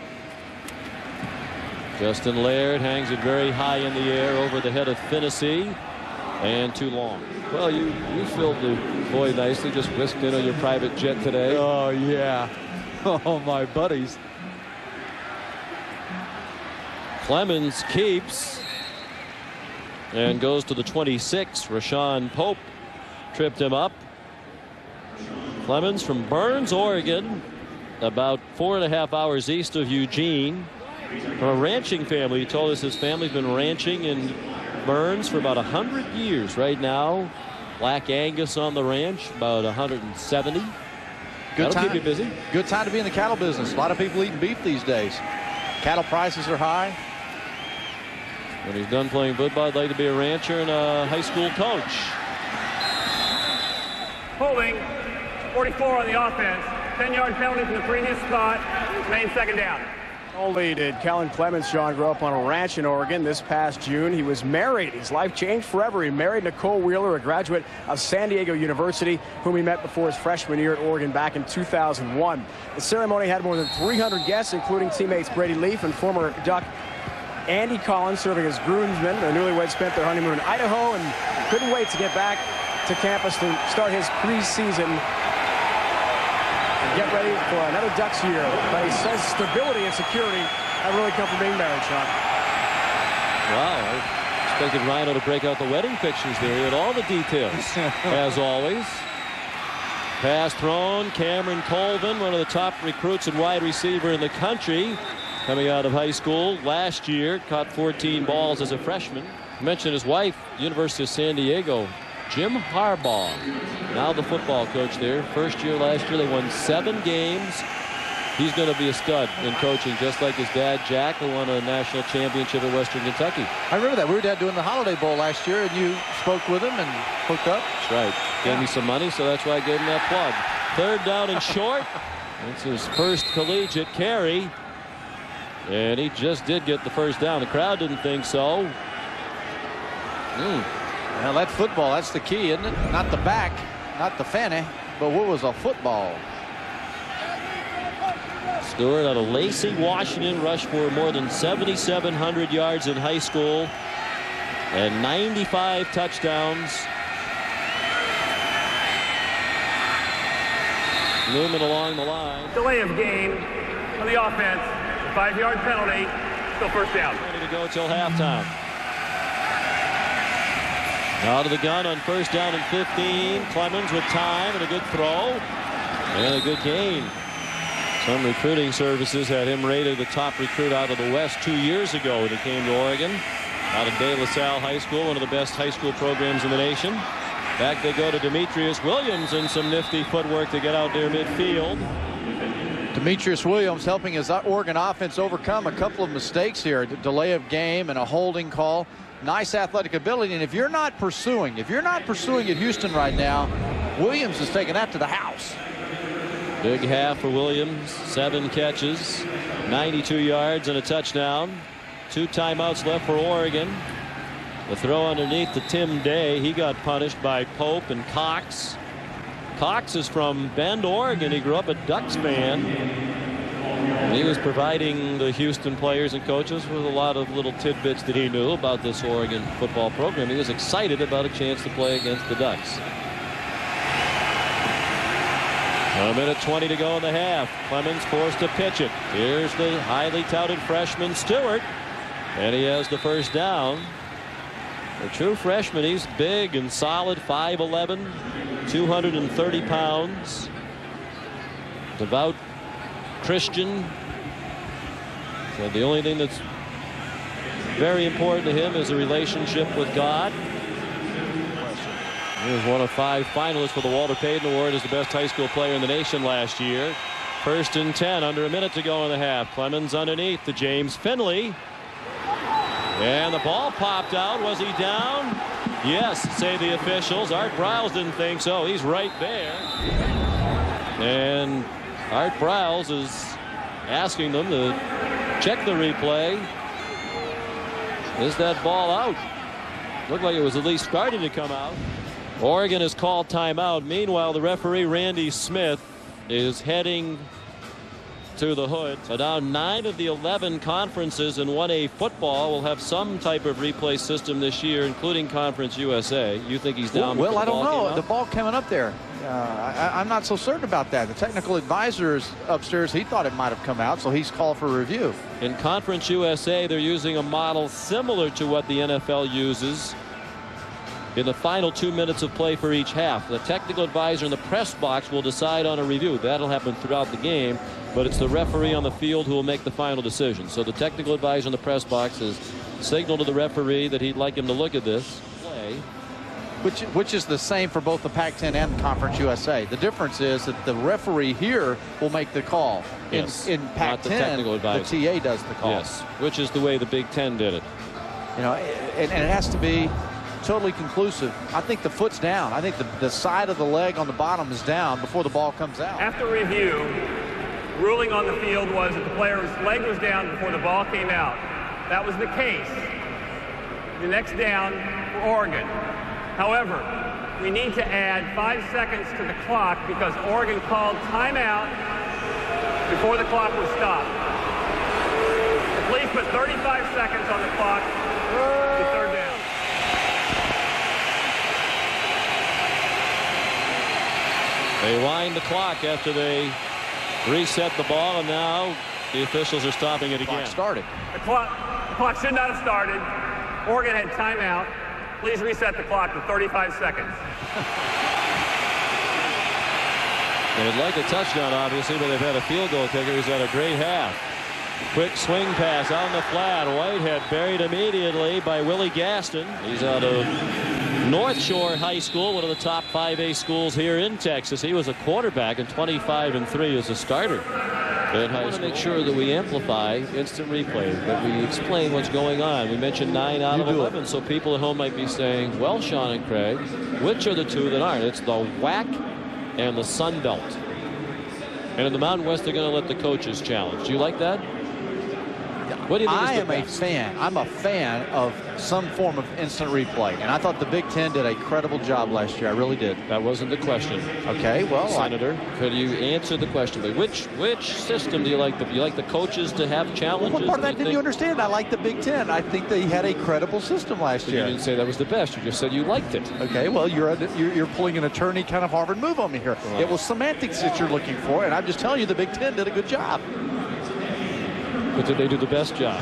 Speaker 1: Justin Laird hangs it very high in the air over the head of Finney, and too long. Well, you filled the void nicely, just whisked in on your private jet today.
Speaker 2: Oh, yeah. Oh, my buddies.
Speaker 1: Clemens keeps and goes to the 26. Rashawn Pope tripped him up. Clemens from Burns, Oregon, about 4.5 hours east of Eugene. From a ranching family. He told us his family's been ranching in Burns for about 100 years. Right now, Black Angus on the ranch, about 170.
Speaker 2: Good
Speaker 1: That'll
Speaker 2: time.
Speaker 1: keep you busy.
Speaker 2: Good time to be in the cattle business. A lot of people eating beef these days. Cattle prices are high.
Speaker 1: When he's done playing football, I'd like to be a rancher and a high school coach.
Speaker 4: Holding, 44 on the offense. 10-yard penalty from the previous spot. Main second down.
Speaker 3: Only did Kellen Clemens, Sean, grow up on a ranch in Oregon. This past June, he was married. His life changed forever. He married Nicole Wheeler, a graduate of San Diego University, whom he met before his freshman year at Oregon back in 2001. The ceremony had more than 300 guests, including teammates Brady Leaf and former Duck Andy Collins serving as groomsmen. The newlyweds spent their honeymoon in Idaho and couldn't wait to get back to campus to start his preseason. Get ready for another Ducks year. But he says stability and security have really come from being married, Sean.
Speaker 1: Wow, I expected Rhino to break out the wedding pictures there. He had all the details, as always. Pass thrown. Cameron Colvin, one of the top recruits and wide receiver in the country, coming out of high school last year, caught 14 balls as a freshman. Mentioned his wife, University of San Diego, Jim Harbaugh, now the football coach there. First year last year, they won 7 games. He's going to be a stud in coaching, just like his dad, Jack, who won a national championship at Western Kentucky.
Speaker 2: I remember that. We were doing the Holiday Bowl last year, and you spoke with him and hooked up.
Speaker 1: That's right. Gave me some money, so that's why I gave him that plug. Third down and short. It's his first collegiate carry. And he just did get the first down. The crowd didn't think so.
Speaker 2: Now that football, that's the key, isn't it? Not the back, not the fanny, but what was a football?
Speaker 1: Stewart out of Lacey, Washington, rushed for more than 7,700 yards in high school and 95 touchdowns. Movement along the line.
Speaker 4: Delay of game on the offense. 5-yard penalty. Still first down.
Speaker 1: Ready to go till halftime. Out of the gun on first down and 15. Clemens with time and a good throw and a good gain. Some recruiting services had him rated the top recruit out of the West 2 years ago when he came to Oregon. Out of De La Salle High School, one of the best high school programs in the nation. Back they go to Demetrius Williams and some nifty footwork to get out near midfield.
Speaker 2: Demetrius Williams helping his Oregon offense overcome a couple of mistakes here. A delay of game and a holding call. Nice athletic ability, and if you're not pursuing at Houston right now, Williams is taking that to the house.
Speaker 1: Big half for Williams. 7 catches, 92 yards and a touchdown. 2 timeouts left for Oregon. The throw underneath to Tim Day. He got punished by Pope and Cox. Cox is from Bend, Oregon. He grew up a Ducks fan. He was providing the Houston players and coaches with a lot of little tidbits that he knew about this Oregon football program. He was excited about a chance to play against the Ducks. 1:20 to go in the half. Clemens forced to pitch it. Here's the highly touted freshman Stewart, and he has the first down. A true freshman. He's big and solid, 5'11", 230 pounds. Devout Christian. So the only thing that's very important to him is a relationship with God. He was one of 5 finalists for the Walter Payton Award as the best high school player in the nation last year. 1st and 10, under a minute to go in the half. Clemens underneath to James Finley. And the ball popped out. Was he down? Yes, say the officials. Art Briles didn't think so. He's right there. And Art Briles is asking them to check the replay. Is that ball out? Looked like it was at least starting to come out. Oregon has called timeout. Meanwhile, the referee, Randy Smith, is heading to the hood. So now 9 of the 11 conferences in 1A football will have some type of replay system this year, including Conference USA. You think he's down?
Speaker 2: Well, I don't know. The ball coming up there. I'm not so certain about that. The technical advisor is upstairs. He thought it might have come out, so he's called for review.
Speaker 1: In Conference USA, they're using a model similar to what the NFL uses in the final 2 minutes of play for each half. The technical advisor in the press box will decide on a review. That'll happen throughout the game, but it's the referee on the field who will make the final decision. So the technical advisor in the press box has signaled to the referee that he'd like him to look at this play.
Speaker 2: which is the same for both the Pac-10 and the Conference USA. The difference is that the referee here will make the call.
Speaker 1: Yes.
Speaker 2: In Pac-10, the TA does the call.
Speaker 1: Yes, which is the way the Big Ten did it.
Speaker 2: You know, and it has to be totally conclusive. I think the foot's down. I think the side of the leg on the bottom is down before the ball comes out.
Speaker 4: After review, ruling on the field was that the player's leg was down before the ball came out. That was the case. The next down for Oregon. However, we need to add 5 seconds to the clock because Oregon called timeout before the clock was stopped. Please put 35 seconds on the clock to third down.
Speaker 1: They wind the clock after they reset the ball, and now the officials are stopping it again.
Speaker 4: The clock should not have started. Oregon had timeout. Please reset the clock to 35 seconds.
Speaker 1: They'd like a touchdown, obviously, but they've had a field goal kicker who's had a great half. Quick swing pass on the flat. Whitehead buried immediately by Willie Gaston. He's out of North Shore High School, one of the top 5A schools here in Texas. He was a quarterback in 25-3 as a starter. I want to make sure that we amplify instant replay, that we explain what's going on. We mentioned 9 out of 11, so people at home might be saying, well, Sean and Craig, which are the two that aren't? It's the WAC and the Sun Belt. And in the Mountain West, they're going to let the coaches challenge. Do you like that? What do you think is the best?
Speaker 2: I'm a fan of some form of instant replay, and I thought the Big Ten did a credible job last year. I really did.
Speaker 1: That wasn't the question.
Speaker 2: Okay, well,
Speaker 1: Senator, could you answer the question? Which system do you like? Do you like the coaches to have challenges?
Speaker 2: What part of that didn't you understand? I like the Big Ten. I think they had a credible system last year.
Speaker 1: You didn't say that was the best. You just said you liked it.
Speaker 2: Okay, well, you're pulling an attorney kind of Harvard move on me here.
Speaker 1: Right.
Speaker 2: It was semantics that you're looking for, and I'm just telling you the Big Ten did a good job.
Speaker 1: But did they do the best job?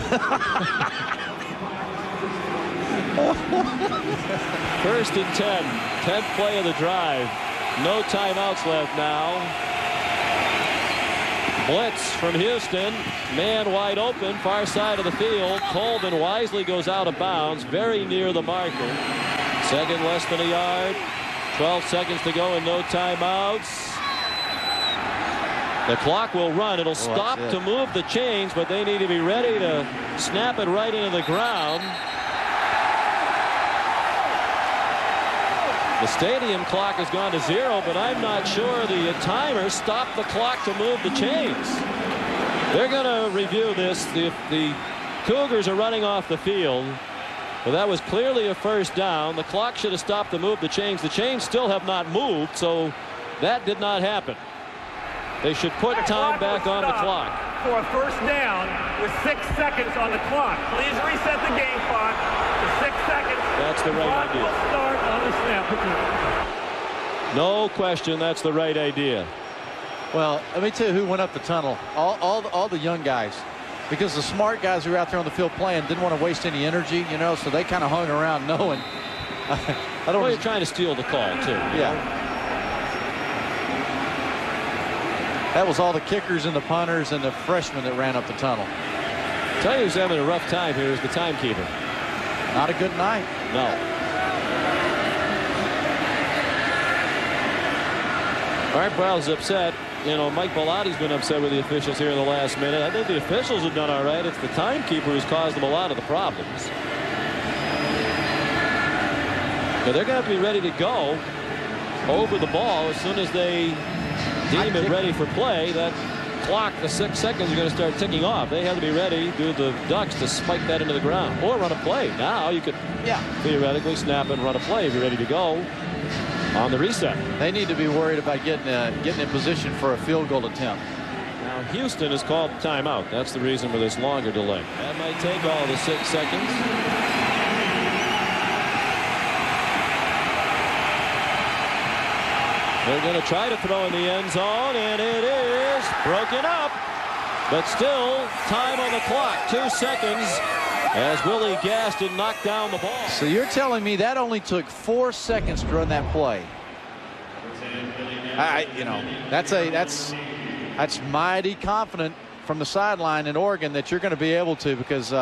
Speaker 1: First and 10. 10th play of the drive. No timeouts left now. Blitz from Houston. Man wide open. Far side of the field. Kolb wisely goes out of bounds. Very near the marker. Second less than a yard. 12 seconds to go and no timeouts. The clock will run. It'll stop to move the chains, but they need to be ready to snap it right into the ground. The stadium clock has gone to 0, but I'm not sure the timer stopped the clock to move the chains. They're going to review this. The Cougars are running off the field. Well, that was clearly a first down. The clock should have stopped to move the chains. The chains still have not moved, so that did not happen. They should put time back on the clock.
Speaker 4: For a first down with 6 seconds on the clock. Please reset the game clock to 6 seconds.
Speaker 1: That's the right idea.
Speaker 4: Will start on the snap.
Speaker 1: No question, that's the right idea.
Speaker 2: Well, let me tell you who went up the tunnel. All the young guys. Because the smart guys who were out there on the field playing didn't want to waste any energy, you know, so they kind of hung around knowing.
Speaker 1: Well, you're trying to steal the call, too.
Speaker 2: Yeah. That was all the kickers and the punters and the freshmen that ran up the tunnel.
Speaker 1: Tell you who's having a rough time here is the timekeeper.
Speaker 2: Not a good night.
Speaker 1: No. Art Briles is upset. You know, Mike Bellotti's been upset with the officials here in the last minute. I think the officials have done all right. It's the timekeeper who's caused them a lot of the problems. But they're going to have to be ready to go over the ball as soon as they deem it ready for play. That clock, the 6 seconds, are going to start ticking off. They have to be ready, do the Ducks, to spike that into the ground or run a play. Now you could theoretically snap and run a play if you're ready to go on the reset.
Speaker 2: They need to be worried about getting in position for a field goal attempt.
Speaker 1: Now Houston has called timeout. That's the reason for this longer delay. That might take all the 6 seconds. They're going to try to throw in the end zone, and it is broken up. But still, time on the clock, 2 seconds, as Willie Gaston knocked down the ball.
Speaker 2: So you're telling me that only took 4 seconds to run that play? That's mighty confident from the sideline in Oregon that you're going to be able to, because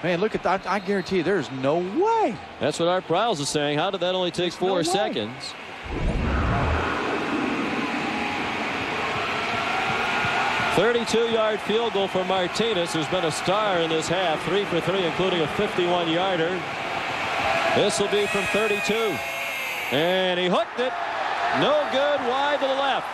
Speaker 2: Man, look at that. I guarantee you there's no way.
Speaker 1: That's what Art Briles is saying. How did that only take 4 seconds? "32-yard field goal for Martinez, who's been a star in this half. 3 for 3, including a 51-yarder. This will be from 32. And he hooked it. No good, wide to the left.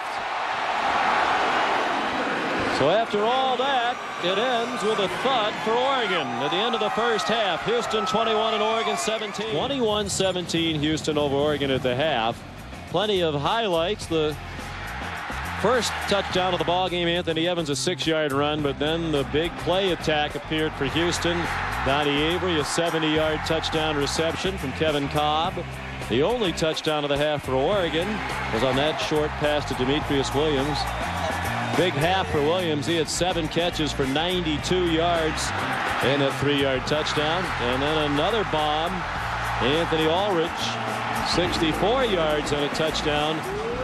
Speaker 1: So after all that, it ends with a thud for Oregon at the end of the first half. Houston 21 and Oregon 17. 21-17 Houston over Oregon at the half. Plenty of highlights. The first touchdown of the ball game, Anthony Evans, a 6-yard run, but then the big play attack appeared for Houston. Donte Avery, a 70-yard touchdown reception from Kellen Kolb. The only touchdown of the half for Oregon was on that short pass to Demetrius Williams. Big half for Williams. He had 7 catches for 92 yards and a 3-yard touchdown. And then another bomb. Anthony Ulrich, 64 yards and a touchdown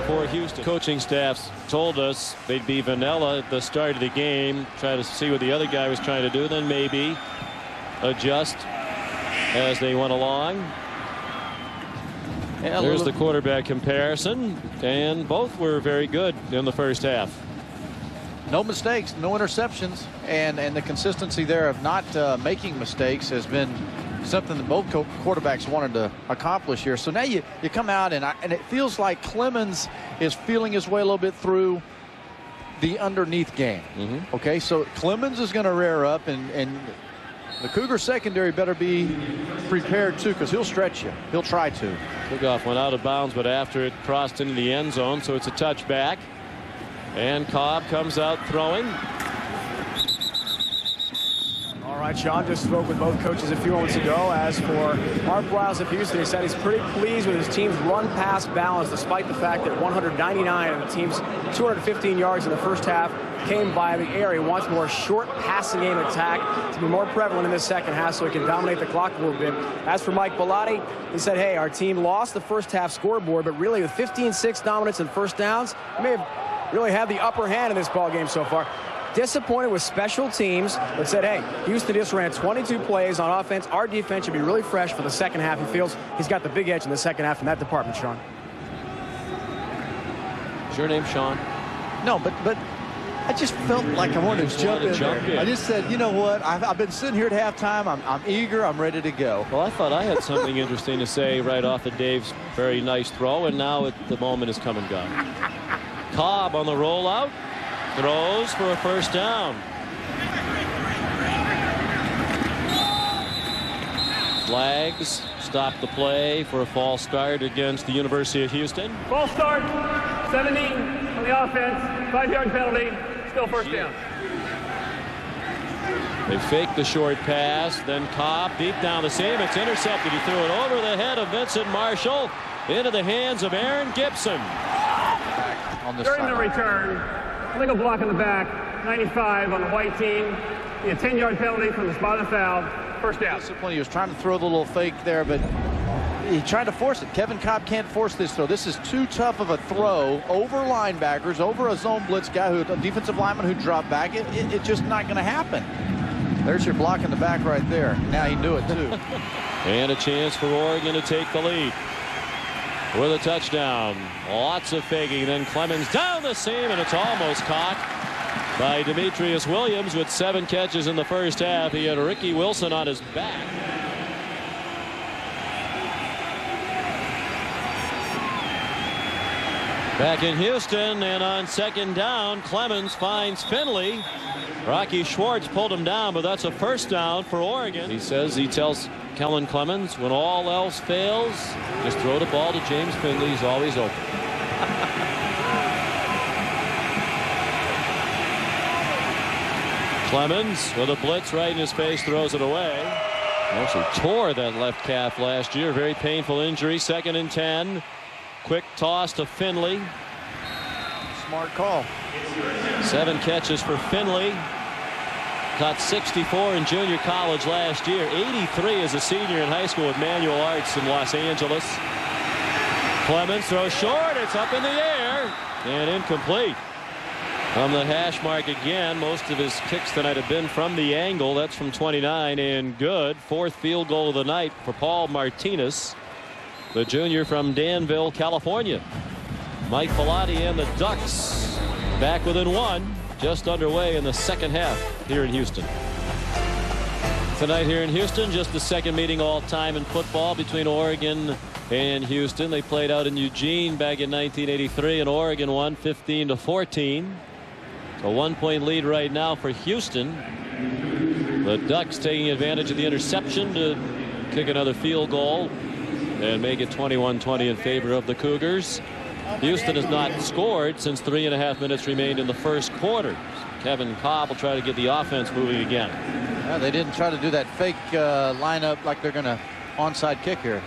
Speaker 1: for Houston. Coaching staffs told us they'd be vanilla at the start of the game, try to see what the other guy was trying to do, then maybe adjust as they went along. Yeah, there's the quarterback comparison, and both were very good in the first half.
Speaker 2: No mistakes, no interceptions, and the consistency there of not making mistakes has been something that both quarterbacks wanted to accomplish here. So now you come out and it feels like Clemens is feeling his way a little bit through the underneath game. Okay, so Clemens is going to rear up, and the Cougar secondary better be prepared too, because he'll stretch you. He'll try to.
Speaker 1: Kickoff went out of bounds, but after it crossed into the end zone, so it's a touchback. And Kolb comes out throwing.
Speaker 3: All right, Sean just spoke with both coaches a few moments ago. As for Art Briles of Houston, he said he's pretty pleased with his team's run-pass balance, despite the fact that 199 of the team's 215 yards in the first half came by the air. He wants more short passing game attack to be more prevalent in this second half so he can dominate the clock a little bit. As for Mike Bellotti, he said, hey, our team lost the first half scoreboard, but really with 15-6 dominance and first downs, we may have really had the upper hand in this ball game so far. Disappointed with special teams, but said, hey, Houston just ran 22 plays on offense. Our defense should be really fresh for the second half. He feels he's got the big edge in the second half in that department, Sean.
Speaker 1: Is your name Sean?
Speaker 2: No, but I just felt like I wanted to jump in. I just said, you know what? I've been sitting here at halftime. I'm eager. I'm ready to go.
Speaker 1: Well, I thought I had something interesting to say right off of Dave's very nice throw, and now the moment has come and gone. Kolb on the rollout. Throws for a first down. Flags stop the play for a false start against the University of Houston.
Speaker 4: False start, 17 on the offense, 5-yard penalty, still first down.
Speaker 1: They fake the short pass, then Kolb deep down the seam. It's intercepted. He threw it over the head of Vincent Marshall into the hands of Aaron Gibson.
Speaker 4: During the return, legal block in the back, 95 on the white team. A 10-yard penalty from the spot of foul. First down.
Speaker 2: He was trying to throw the little fake there, but he tried to force it. Kevin Kolb can't force this throw. This is too tough of a throw over linebackers, over a zone blitz guy, a defensive lineman who dropped back. It's just not going to happen. There's your block in the back right there. Now he knew it too.
Speaker 1: And a chance for Oregon to take the lead with a touchdown. Lots of faking. Then Clemens down the seam, and it's almost caught by Demetrius Williams with 7 catches in the first half. He had Ricky Wilson on his back. Back in Houston, and on second down, Clemens finds Finley. Rocky Schwartz pulled him down, but that's a first down for Oregon. He tells Kellen Clemens, when all else fails, just throw the ball to James Finley. He's always open. Clemens with a blitz right in his face, throws it away. Actually tore that left calf last year. Very painful injury. 2nd and 10. Quick toss to Finley.
Speaker 2: Smart call.
Speaker 1: 7 catches for Finley. Caught 64 in junior college last year. 83 as a senior in high school at Manual Arts in Los Angeles. Clemens throws short. It's up in the air and incomplete. From the hash mark again. Most of his kicks tonight have been from the angle. That's from 29 and good. 4th field goal of the night for Paul Martinez, the junior from Danville, California. Mike Bellotti and the Ducks back within 1, just underway in the second half here in Houston. Tonight here in Houston, just the second meeting all time in football between Oregon and Houston. They played out in Eugene back in 1983, and Oregon won 15-14. A 1-point lead right now for Houston. The Ducks taking advantage of the interception to kick another field goal and make it 21-20 in favor of the Cougars. Houston has not scored since 3.5 minutes remained in the first quarter. Kevin Kolb will try to get the offense moving again.
Speaker 2: Yeah, they didn't try to do that fake lineup like they're going to onside kick here.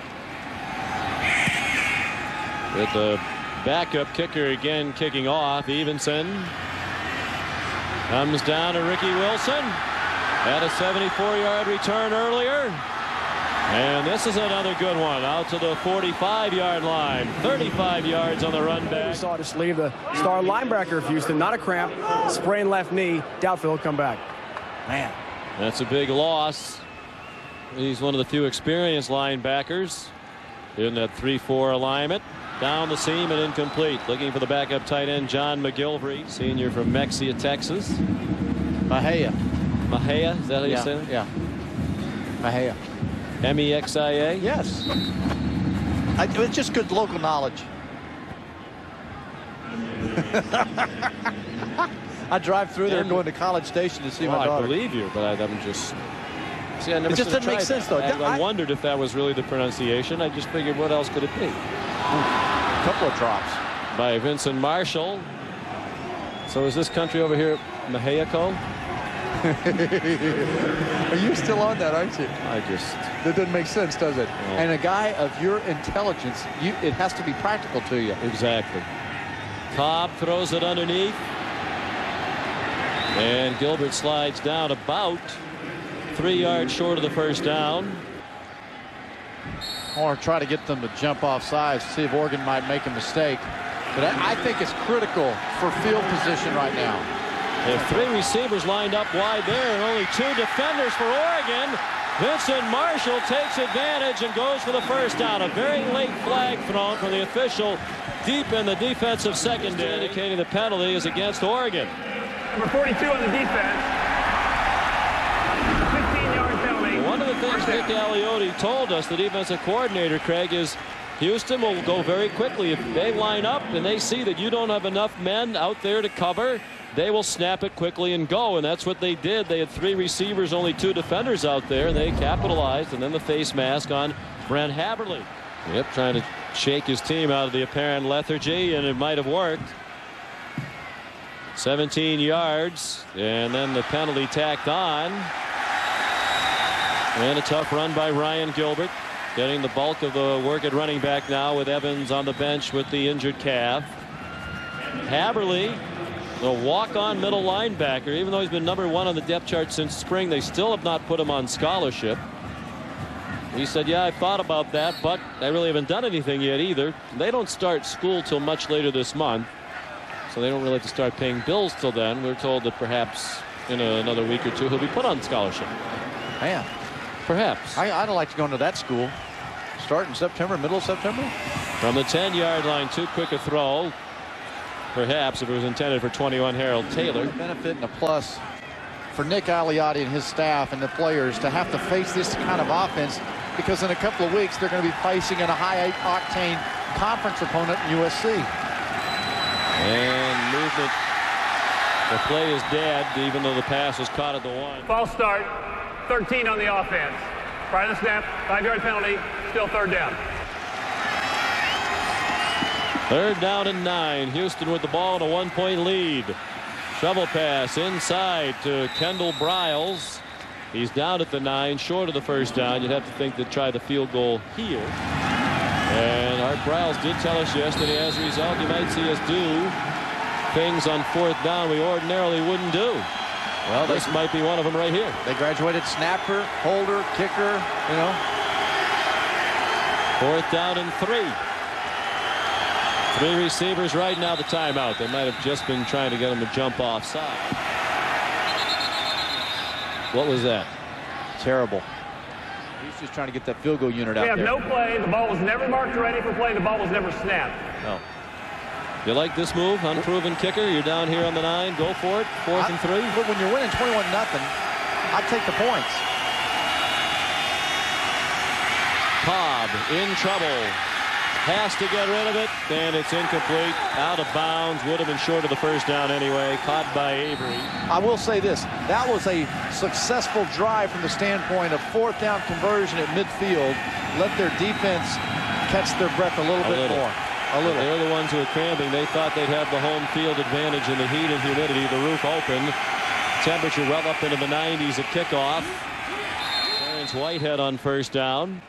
Speaker 1: With the backup kicker again kicking off, Evenson comes down to Ricky Wilson. Had a 74-yard return earlier. And this is another good one out to the 45-yard line. 35 yards on the run back.
Speaker 3: We saw just leave the star linebacker of Houston. Not a cramp. Sprained left knee. Doubtful he'll come back.
Speaker 2: Man.
Speaker 1: That's a big loss. He's one of the few experienced linebackers in that 3-4 alignment. Down the seam and incomplete. Looking for the backup tight end, John McGilvery, senior from Mexia, Texas.
Speaker 2: Mejia.
Speaker 1: Mejia, is that how you say it?
Speaker 2: Yeah. Mejia.
Speaker 1: M-E-X-I-A?
Speaker 2: Yes. It's just good local knowledge. I drive through there going to College Station to see my daughter.
Speaker 1: I believe you, but I haven't just... See, I never
Speaker 2: it just doesn't make sense, though.
Speaker 1: I wondered if that was really the pronunciation. I just figured, what else could it be?
Speaker 2: A couple of drops.
Speaker 1: By Vincent Marshall. So is this country over here Mexico?
Speaker 2: Are you still on that, aren't you? That doesn't make sense, does it?
Speaker 1: No.
Speaker 2: And a guy of your intelligence, it has to be practical to you.
Speaker 1: Exactly. Kolb throws it underneath. And Gilbert slides down about 3 yards short of the first down.
Speaker 2: Or try to get them to jump off sides, see if Oregon might make a mistake. But I think it's critical for field position right now.
Speaker 1: They have 3 receivers lined up wide there and only 2 defenders for Oregon. Vincent Marshall takes advantage and goes for the first down. A very late flag thrown from the official deep in the defensive secondary, indicating the penalty is against Oregon.
Speaker 4: Number 42 on the defense. 15-yard penalty.
Speaker 1: One of the things Dick Aliotti told us, the defensive coordinator, Craig, is Houston will go very quickly. If they line up and they see that you don't have enough men out there to cover, they will snap it quickly and go, and that's what they did. They had 3 receivers, only 2 defenders out there, and they capitalized, and then the face mask on Brent Haberly. Yep, trying to shake his team out of the apparent lethargy, and it might have worked. 17 yards, and then the penalty tacked on. And a tough run by Ryan Gilbert, getting the bulk of the work at running back now with Evans on the bench with the injured calf. Haberly, the walk-on middle linebacker, even though he's been number 1 on the depth chart since spring, they still have not put him on scholarship. He said, yeah, I thought about that, but I really haven't done anything yet either. They don't start school till much later this month, so they don't really have to start paying bills till then. We're told that perhaps in another week or 2 he'll be put on scholarship.
Speaker 2: Man,
Speaker 1: perhaps.
Speaker 2: I'd like to go into that school. Start in September, middle of September.
Speaker 1: From the 10-yard line, too quick a throw. Perhaps if it was intended for 21 Harold Taylor.
Speaker 2: Benefit and a plus for Nick Aliotti and his staff and the players to have to face this kind of offense, because in a couple of weeks they're going to be facing in a high-octane conference opponent in USC.
Speaker 1: And movement. The play is dead, even though the pass was caught at the 1.
Speaker 4: False start. 13 on the offense. Prior to the snap, 5-yard penalty. Still 3rd down.
Speaker 1: 3rd down and 9. Houston with the ball in a 1-point lead. Shovel pass inside to Kendall Briles. He's down at the 9, short of the first down. You'd have to think they'd try the field goal here. And Art Briles did tell us yesterday, as a result, you might see us do things on 4th down we ordinarily wouldn't do. Well, this might be one of them right here.
Speaker 2: They graduated snapper, holder, kicker, you know.
Speaker 1: 4th down and 3. Three receivers right now. The timeout. They might have just been trying to get him to jump offside. What was that?
Speaker 2: Terrible. He's just trying to get that field goal unit out there.
Speaker 4: We have no play. The ball was never marked ready for play. The ball was never snapped.
Speaker 1: No. You like this move? Unproven kicker. You're down here on the 9. Go for it. 4th and 3.
Speaker 2: But when you're winning 21-0, I'd take the points.
Speaker 1: Kolb in trouble. Has to get rid of it, and it's incomplete. Out of bounds. Would have been short of the first down anyway. Caught by Avery.
Speaker 2: I will say this. That was a successful drive from the standpoint of 4th down conversion at midfield. Let their defense catch their breath a little bit more. A little.
Speaker 1: They're the ones who are cramping. They thought they'd have the home field advantage in the heat and humidity. The roof open. Temperature well up into the 90s at kickoff. Terrance Whitehead on first down.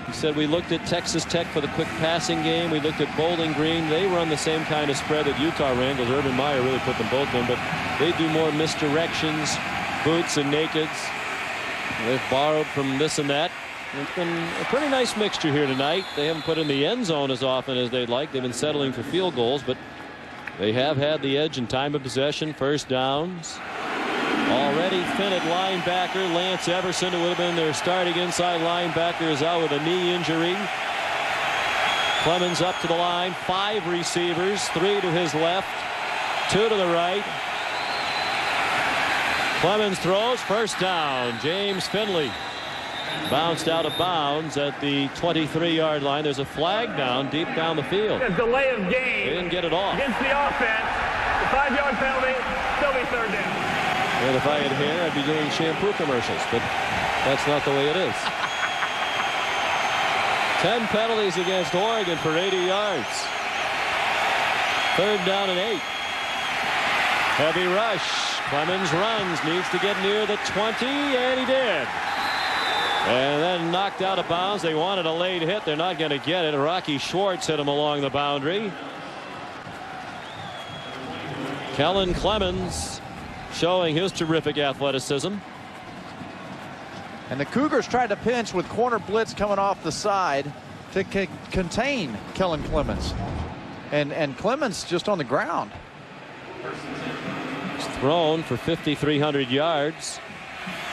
Speaker 1: He said we looked at Texas Tech for the quick passing game. We looked at Bowling Green. They run the same kind of spread that Utah ran because Urban Meyer really put them both in. But they do more misdirections, boots and nakeds. They've borrowed from this and that. It's been a pretty nice mixture here tonight. They haven't put in the end zone as often as they'd like. They've been settling for field goals, but they have had the edge in time of possession, first downs. Already thin at linebacker. Lance Everson, who would have been their starting inside linebacker, is out with a knee injury. Clemens up to the line. 5 receivers, 3 to his left, 2 to the right. Clemens throws, first down. James Finley bounced out of bounds at the 23-yard line. There's a flag down deep down the field.
Speaker 4: A delay of game.
Speaker 1: They didn't get it off.
Speaker 4: Against the offense. The 5-yard penalty. Still be third down.
Speaker 1: And if I had hair, I'd be doing shampoo commercials, but that's not the way it is. 10 penalties against Oregon for 80 yards. 3rd down and 8. Heavy rush. Clemens runs, needs to get near the 20, and he did. And then knocked out of bounds. They wanted a late hit. They're not going to get it. Rocky Schwartz hit him along the boundary. Kellen Clemens showing his terrific athleticism.
Speaker 2: And the Cougars tried to pinch with corner blitz coming off the side to contain Kellen Clemens. And Clemens just on the ground.
Speaker 1: He's thrown for 5,300 yards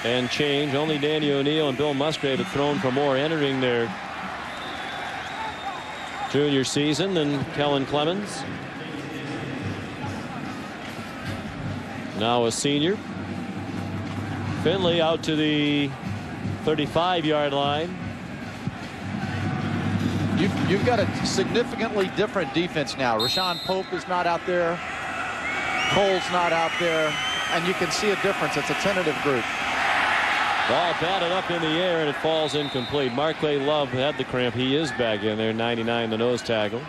Speaker 1: and change. Only Danny O'Neill and Bill Musgrave have thrown for more entering their junior season than Kellen Clemens. Now a senior. Finley out to the 35-yard line.
Speaker 2: You've got a significantly different defense now. Rashawn Pope is not out there. Cole's not out there. And you can see a difference. It's a tentative group.
Speaker 1: Ball batted up in the air and it falls incomplete. Markley Love had the cramp. He is back in there. 99, the nose tackle.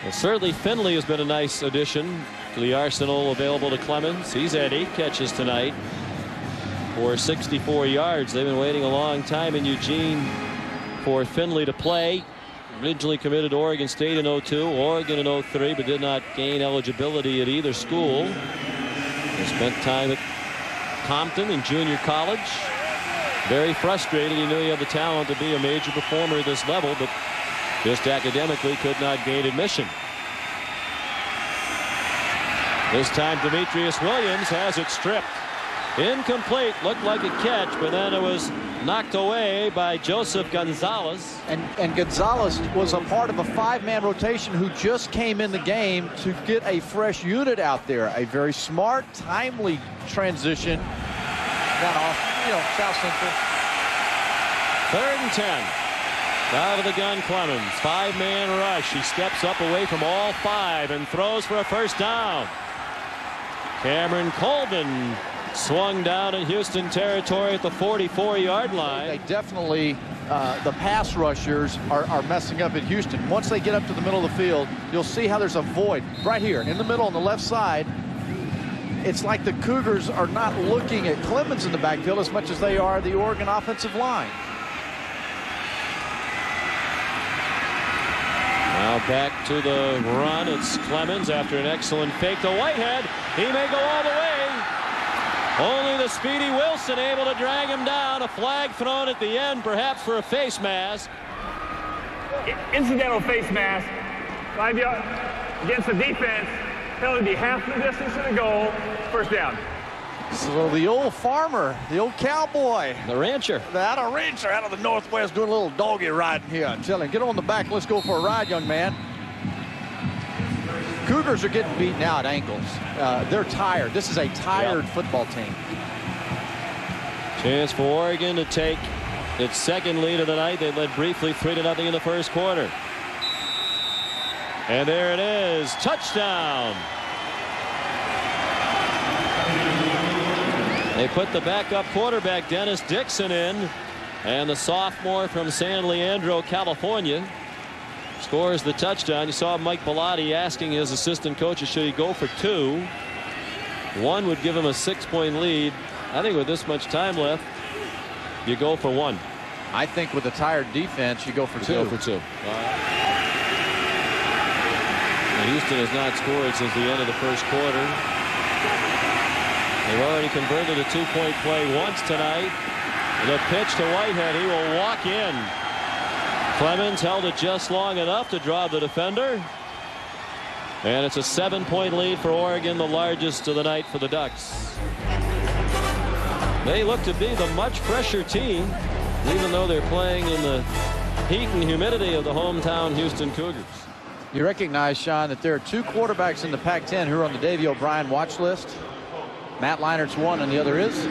Speaker 1: Well, certainly Finley has been a nice addition to the arsenal available to Clemens. He's had 8 catches tonight for 64 yards. They've been waiting a long time in Eugene for Finley to play. Originally committed to Oregon State in 02, Oregon in 03, but did not gain eligibility at either school. He spent time at Compton in junior college. Very frustrated. He knew he had the talent to be a major performer at this level, but just academically could not gain admission. This time Demetrius Williams has it stripped. Incomplete. Looked like a catch, but then it was knocked away by Joseph Gonzalez.
Speaker 2: And Gonzalez was a part of a 5-man rotation who just came in the game to get a fresh unit out there. A very smart, timely transition down off, South Central.
Speaker 1: 3rd and 10. Out of the gun, Clemens. 5-man rush. He steps up away from all 5 and throws for a first down. Cameron Colvin swung down in Houston territory at the 44-yard line.
Speaker 2: They definitely, the pass rushers are messing up at Houston. Once they get up to the middle of the field, you'll see how there's a void right here in the middle on the left side. It's like the Cougars are not looking at Clemens in the backfield as much as they are the Oregon offensive line.
Speaker 1: Now back to the run. It's Clemens after an excellent fake to Whitehead. He may go all the way. Only the speedy Wilson able to drag him down. A flag thrown at the end, perhaps for a face mask.
Speaker 4: incidental face mask, 5 yards against the defense, penalty be half the distance to the goal, first down.
Speaker 2: So the old farmer, the old cowboy,
Speaker 1: The rancher.
Speaker 2: out of the Northwest doing a little doggy riding here. I'm telling you, get on the back. Let's go for a ride, young man. Cougars are getting beaten out ankles. They're tired. This is a tired football team.
Speaker 1: Chance for Oregon to take its second lead of the night. They led briefly 3-0 in the first quarter. And there it is. Touchdown. They put the backup quarterback Dennis Dixon in, and the sophomore from San Leandro, California, scores the touchdown. You saw Mike Bellotti asking his assistant coaches should he go for 2. One would give him a 6-point lead. I think with this much time left, you go for 1.
Speaker 2: I think with a tired defense, you go for 2.
Speaker 1: Go for 2. And Houston has not scored since the end of the first quarter. They've already converted a 2-point play once tonight. The pitch to Whitehead. He will walk in. Clemens held it just long enough to draw the defender. And it's a 7-point lead for Oregon, the largest of the night for the Ducks. They look to be the much fresher team, even though they're playing in the heat and humidity of the hometown Houston Cougars.
Speaker 2: You recognize, Sean, that there are 2 quarterbacks in the Pac-10 who are on the Davey O'Brien watch list. Matt Leinert's one, and the other is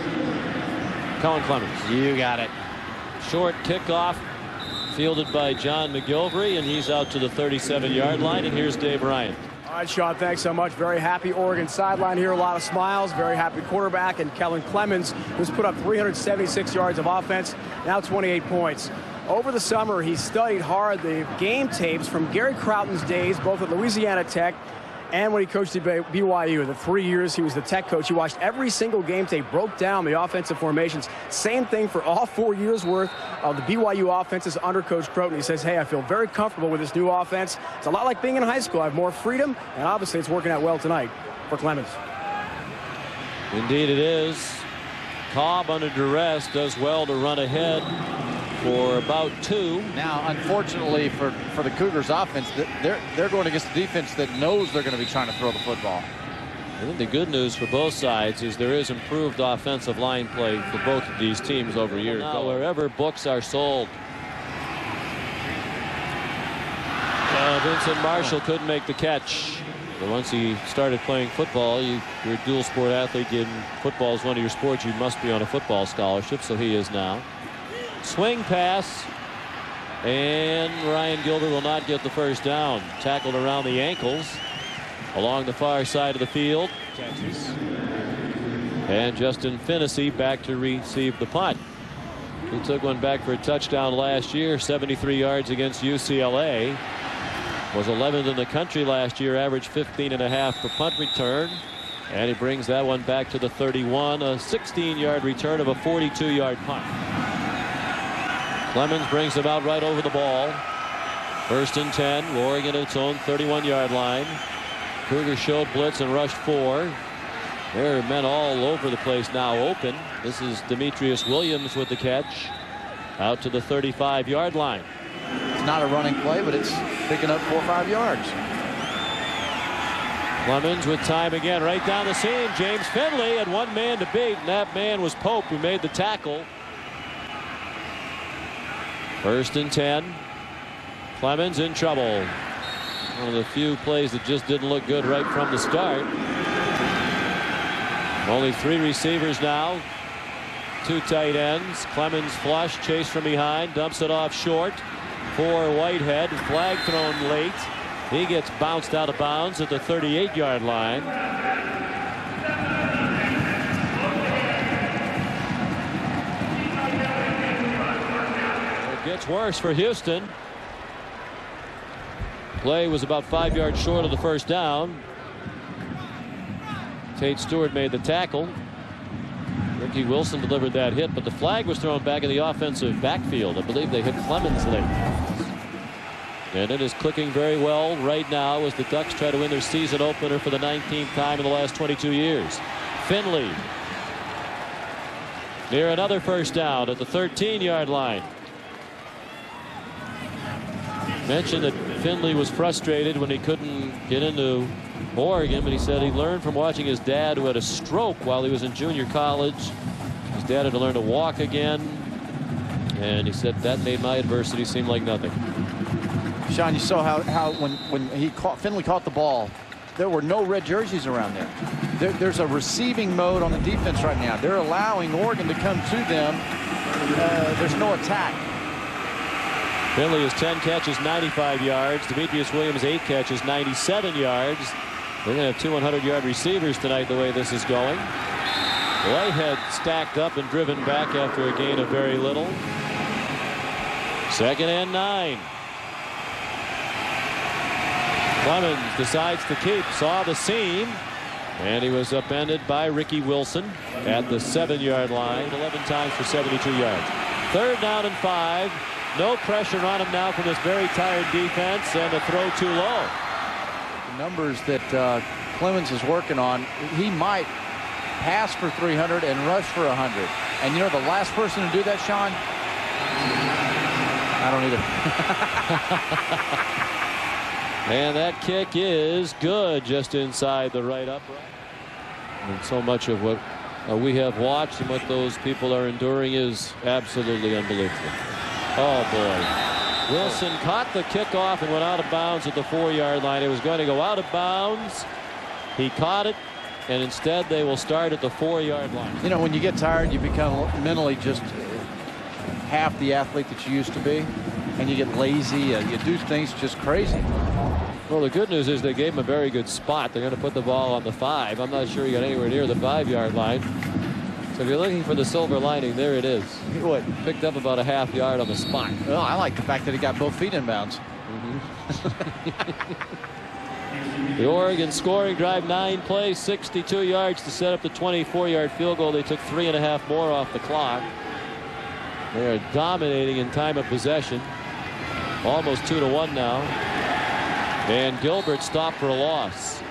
Speaker 1: Kellen Clemens.
Speaker 2: You got it.
Speaker 1: Short kickoff fielded by John McGilvery, and he's out to the 37-yard line. And here's Dave Ryan.
Speaker 3: All right, Sean, thanks so much. Very happy Oregon sideline here. A lot of smiles. Very happy quarterback. And Kellen Clemens, who's put up 376 yards of offense, now 28 points. Over the summer, he studied hard the game tapes from Gary Crowton's days, both at Louisiana Tech and when he coached at BYU. The 3 years he was the Tech coach, he watched every single game tape, broke down the offensive formations. Same thing for all 4 years worth of the BYU offenses under Coach Crowton. He says, hey, I feel very comfortable with this new offense. It's a lot like being in high school. I have more freedom, and obviously it's working out well tonight for Clemens.
Speaker 1: Indeed it is. Kolb under duress does well to run ahead for about 2.
Speaker 2: Now, unfortunately for the Cougars offense, they're going against a defense that knows they're going to be trying to throw the football.
Speaker 1: I think the good news for both sides is there is improved offensive line play for both of these teams over years. Now, wherever books are sold. Vincent Marshall couldn't make the catch. But once he started playing football, you're a dual sport athlete. Football is one of your sports. You must be on a football scholarship, so he is now. Swing pass, and Ryan Gilbert will not get the first down. Tackled around the ankles along the far side of the field. And Justin Finnessy back to receive the punt. He took one back for a touchdown last year, 73 yards against UCLA. Was 11th in the country last year, averaged 15.5 per punt return. And he brings that one back to the 31, a 16-yard return of a 42-yard punt. Clemens brings him out right over the ball. 1st and 10. Oregon at its own 31-yard line. Cougars showed blitz and rushed 4. There are men all over the place now open. This is Demetrius Williams with the catch out to the 35-yard line.
Speaker 2: It's not a running play, but it's picking up 4 or 5 yards.
Speaker 1: Clemens with time again right down the seam. James Finley had one man to beat, and that man was Pope, who made the tackle. 1st and 10. Clemens in trouble. One of the few plays that just didn't look good right from the start. Only 3 receivers now. 2 tight ends. Clemens flush, chase from behind, dumps it off short for Whitehead. Flag thrown late. He gets bounced out of bounds at the 38-yard line. It gets worse for Houston. Play was about 5 yards short of the first down. Tate Stewart made the tackle. Ricky Wilson delivered that hit, but the flag was thrown back in the offensive backfield. I believe they hit Clemens late. And it is clicking very well right now as the Ducks try to win their season opener for the 19th time in the last 22 years. Finley near another first down at the 13-yard line.
Speaker 6: mentioned that Finley was frustrated when he couldn't get into Oregon, but he said he learned from watching his dad, who had a stroke while he was in junior college. His dad had to learn to walk again, and he said that made my adversity seem like nothing.
Speaker 2: Sean, you saw how when Finley caught the ball, there were no red jerseys around there. There's a receiving mode on the defense right now. They're allowing Oregon to come to them. There's no attack.
Speaker 6: Finley has 10 catches, 95 yards. Demetrius Williams, 8 catches, 97 yards. We're going to have 2 100-yard receivers tonight the way this is going. Whitehead stacked up and driven back after a gain of very little. 2nd and 9. Clemens decides to keep, saw the seam, and he was upended by Ricky Wilson at the 7-yard line, 11 times for 72 yards. 3rd down and 5. No pressure on him now from this very tired defense, and the throw too low.
Speaker 2: The numbers that Clemens is working on, he might pass for 300 and rush for 100. And you know the last person to do that, Sean? I don't either.
Speaker 6: And that kick is good, just inside the right upright. And so much of what we have watched and what those people are enduring is absolutely unbelievable. Oh boy. Wilson caught the kickoff and went out of bounds at the 4-yard line. It was going to go out of bounds. He caught it, and instead they will start at the 4-yard line.
Speaker 2: You know, when you get tired, you become mentally just half the athlete that you used to be, and you get lazy. You do things just crazy.
Speaker 6: Well, the good news is they gave him a very good spot. They're going to put the ball on the 5. I'm not sure he got anywhere near the 5-yard line. So if you're looking for the silver lining, there it is.
Speaker 2: What?
Speaker 6: Picked up about a half yard on the spot.
Speaker 2: Well, I like the fact that he got both feet in bounds.
Speaker 6: The Oregon scoring drive, 9 plays, 62 yards to set up the 24-yard field goal. They took 3.5 more off the clock. They are dominating in time of possession. Almost 2-1 now. And Gilbert stopped for a loss.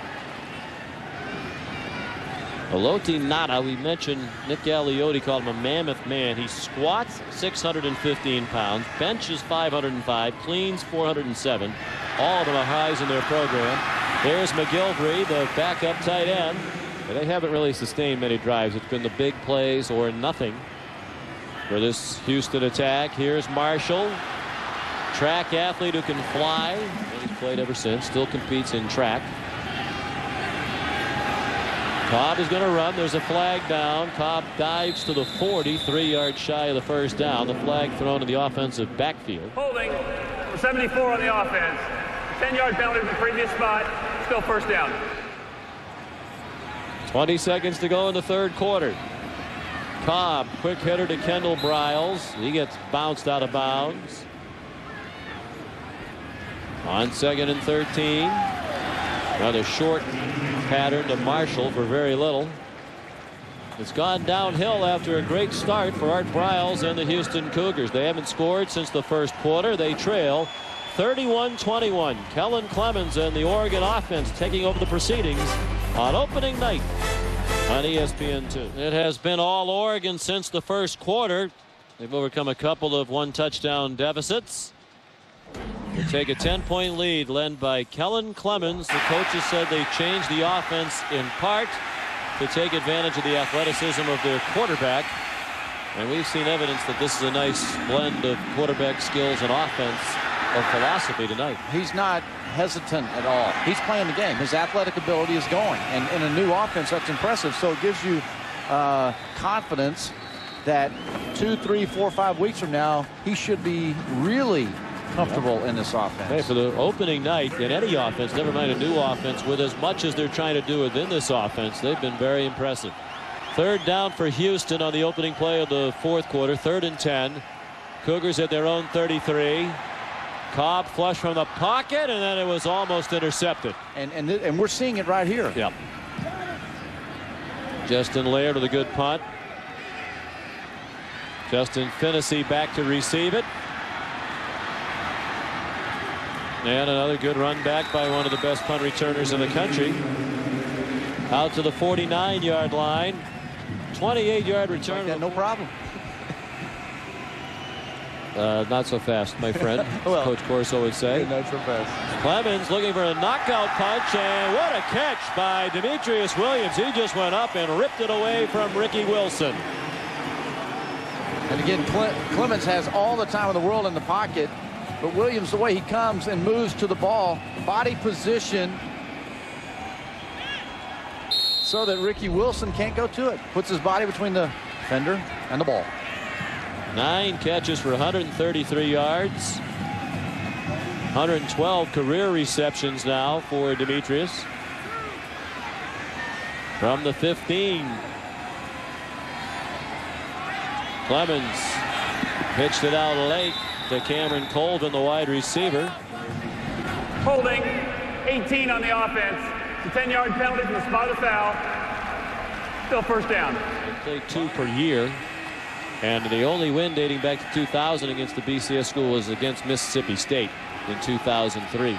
Speaker 6: Bellotti Nada, we mentioned Nick Galliotti called him a mammoth man. He squats 615 pounds, benches 505, cleans 407. All of them are highs in their program. There's McGilvery, the backup tight end. But they haven't really sustained many drives. It's been the big plays or nothing for this Houston attack. Here's Marshall, track athlete who can fly. And he's played ever since, still competes in track. Kolb is going to run. There's a flag down. Kolb dives to the 40, 3 yards shy of the first down. The flag thrown in the offensive backfield.
Speaker 4: Holding for 74 on the offense. 10-yard penalty from the previous spot. Still first down.
Speaker 6: 20 seconds to go in the 3rd quarter. Kolb, quick hitter to Kendall Briles. He gets bounced out of bounds. On 2nd and 13. Another short pattern to Marshall for very little. It's gone downhill after a great start for Art Briles and the Houston Cougars. They haven't scored since the 1st quarter. They trail 31-21. Kellen Clemens and the Oregon offense taking over the proceedings on opening night on ESPN2. It has been all Oregon since the 1st quarter. They've overcome a couple of 1-touchdown deficits. They take a 10-point lead led by Kellen Clemens. The coaches said they changed the offense in part to take advantage of the athleticism of their quarterback. And we've seen evidence that this is a nice blend of quarterback skills and offense of philosophy tonight.
Speaker 2: He's not hesitant at all. He's playing the game. His athletic ability is going. And in a new offense, that's impressive. So it gives you confidence that 2, 3, 4, 5 weeks from now, he should be really comfortable in this offense.
Speaker 6: Hey, for the opening night in any offense, never mind a new offense, with as much as they're trying to do within this offense, they've been very impressive. 3rd down for Houston on the opening play of the 4th quarter. 3rd and 10. Cougars at their own 33. Kolb flush from the pocket, and then it was almost intercepted.
Speaker 2: And we're seeing it right here.
Speaker 6: Yep. Justin Laird with a good punt. Justin Finnessy back to receive it. And another good run back by one of the best punt returners in the country. Out to the 49-yard line. 28-yard return.
Speaker 2: Like that, no problem.
Speaker 6: Not so fast, my friend.
Speaker 2: Well,
Speaker 6: Coach Corso would say.
Speaker 2: Not so fast.
Speaker 6: Clemens looking for a knockout punch, and what a catch by Demetrius Williams. He just went up and ripped it away from Ricky Wilson.
Speaker 2: And again, Clemens has all the time in the world in the pocket, but Williams, the way he comes and moves to the ball, body position, so that Ricky Wilson can't go to it. Puts his body between the defender and the ball.
Speaker 6: 9 catches for 133 yards. 112 career receptions now for Demetrius. From the 15. Clemens pitched it out late to Cameron Kolb, the wide receiver.
Speaker 4: Holding, 18 on the offense. It's a 10-yard penalty from the spot of foul. Still first down.
Speaker 6: They play 2 per year. And the only win dating back to 2000 against the BCS school was against Mississippi State in 2003.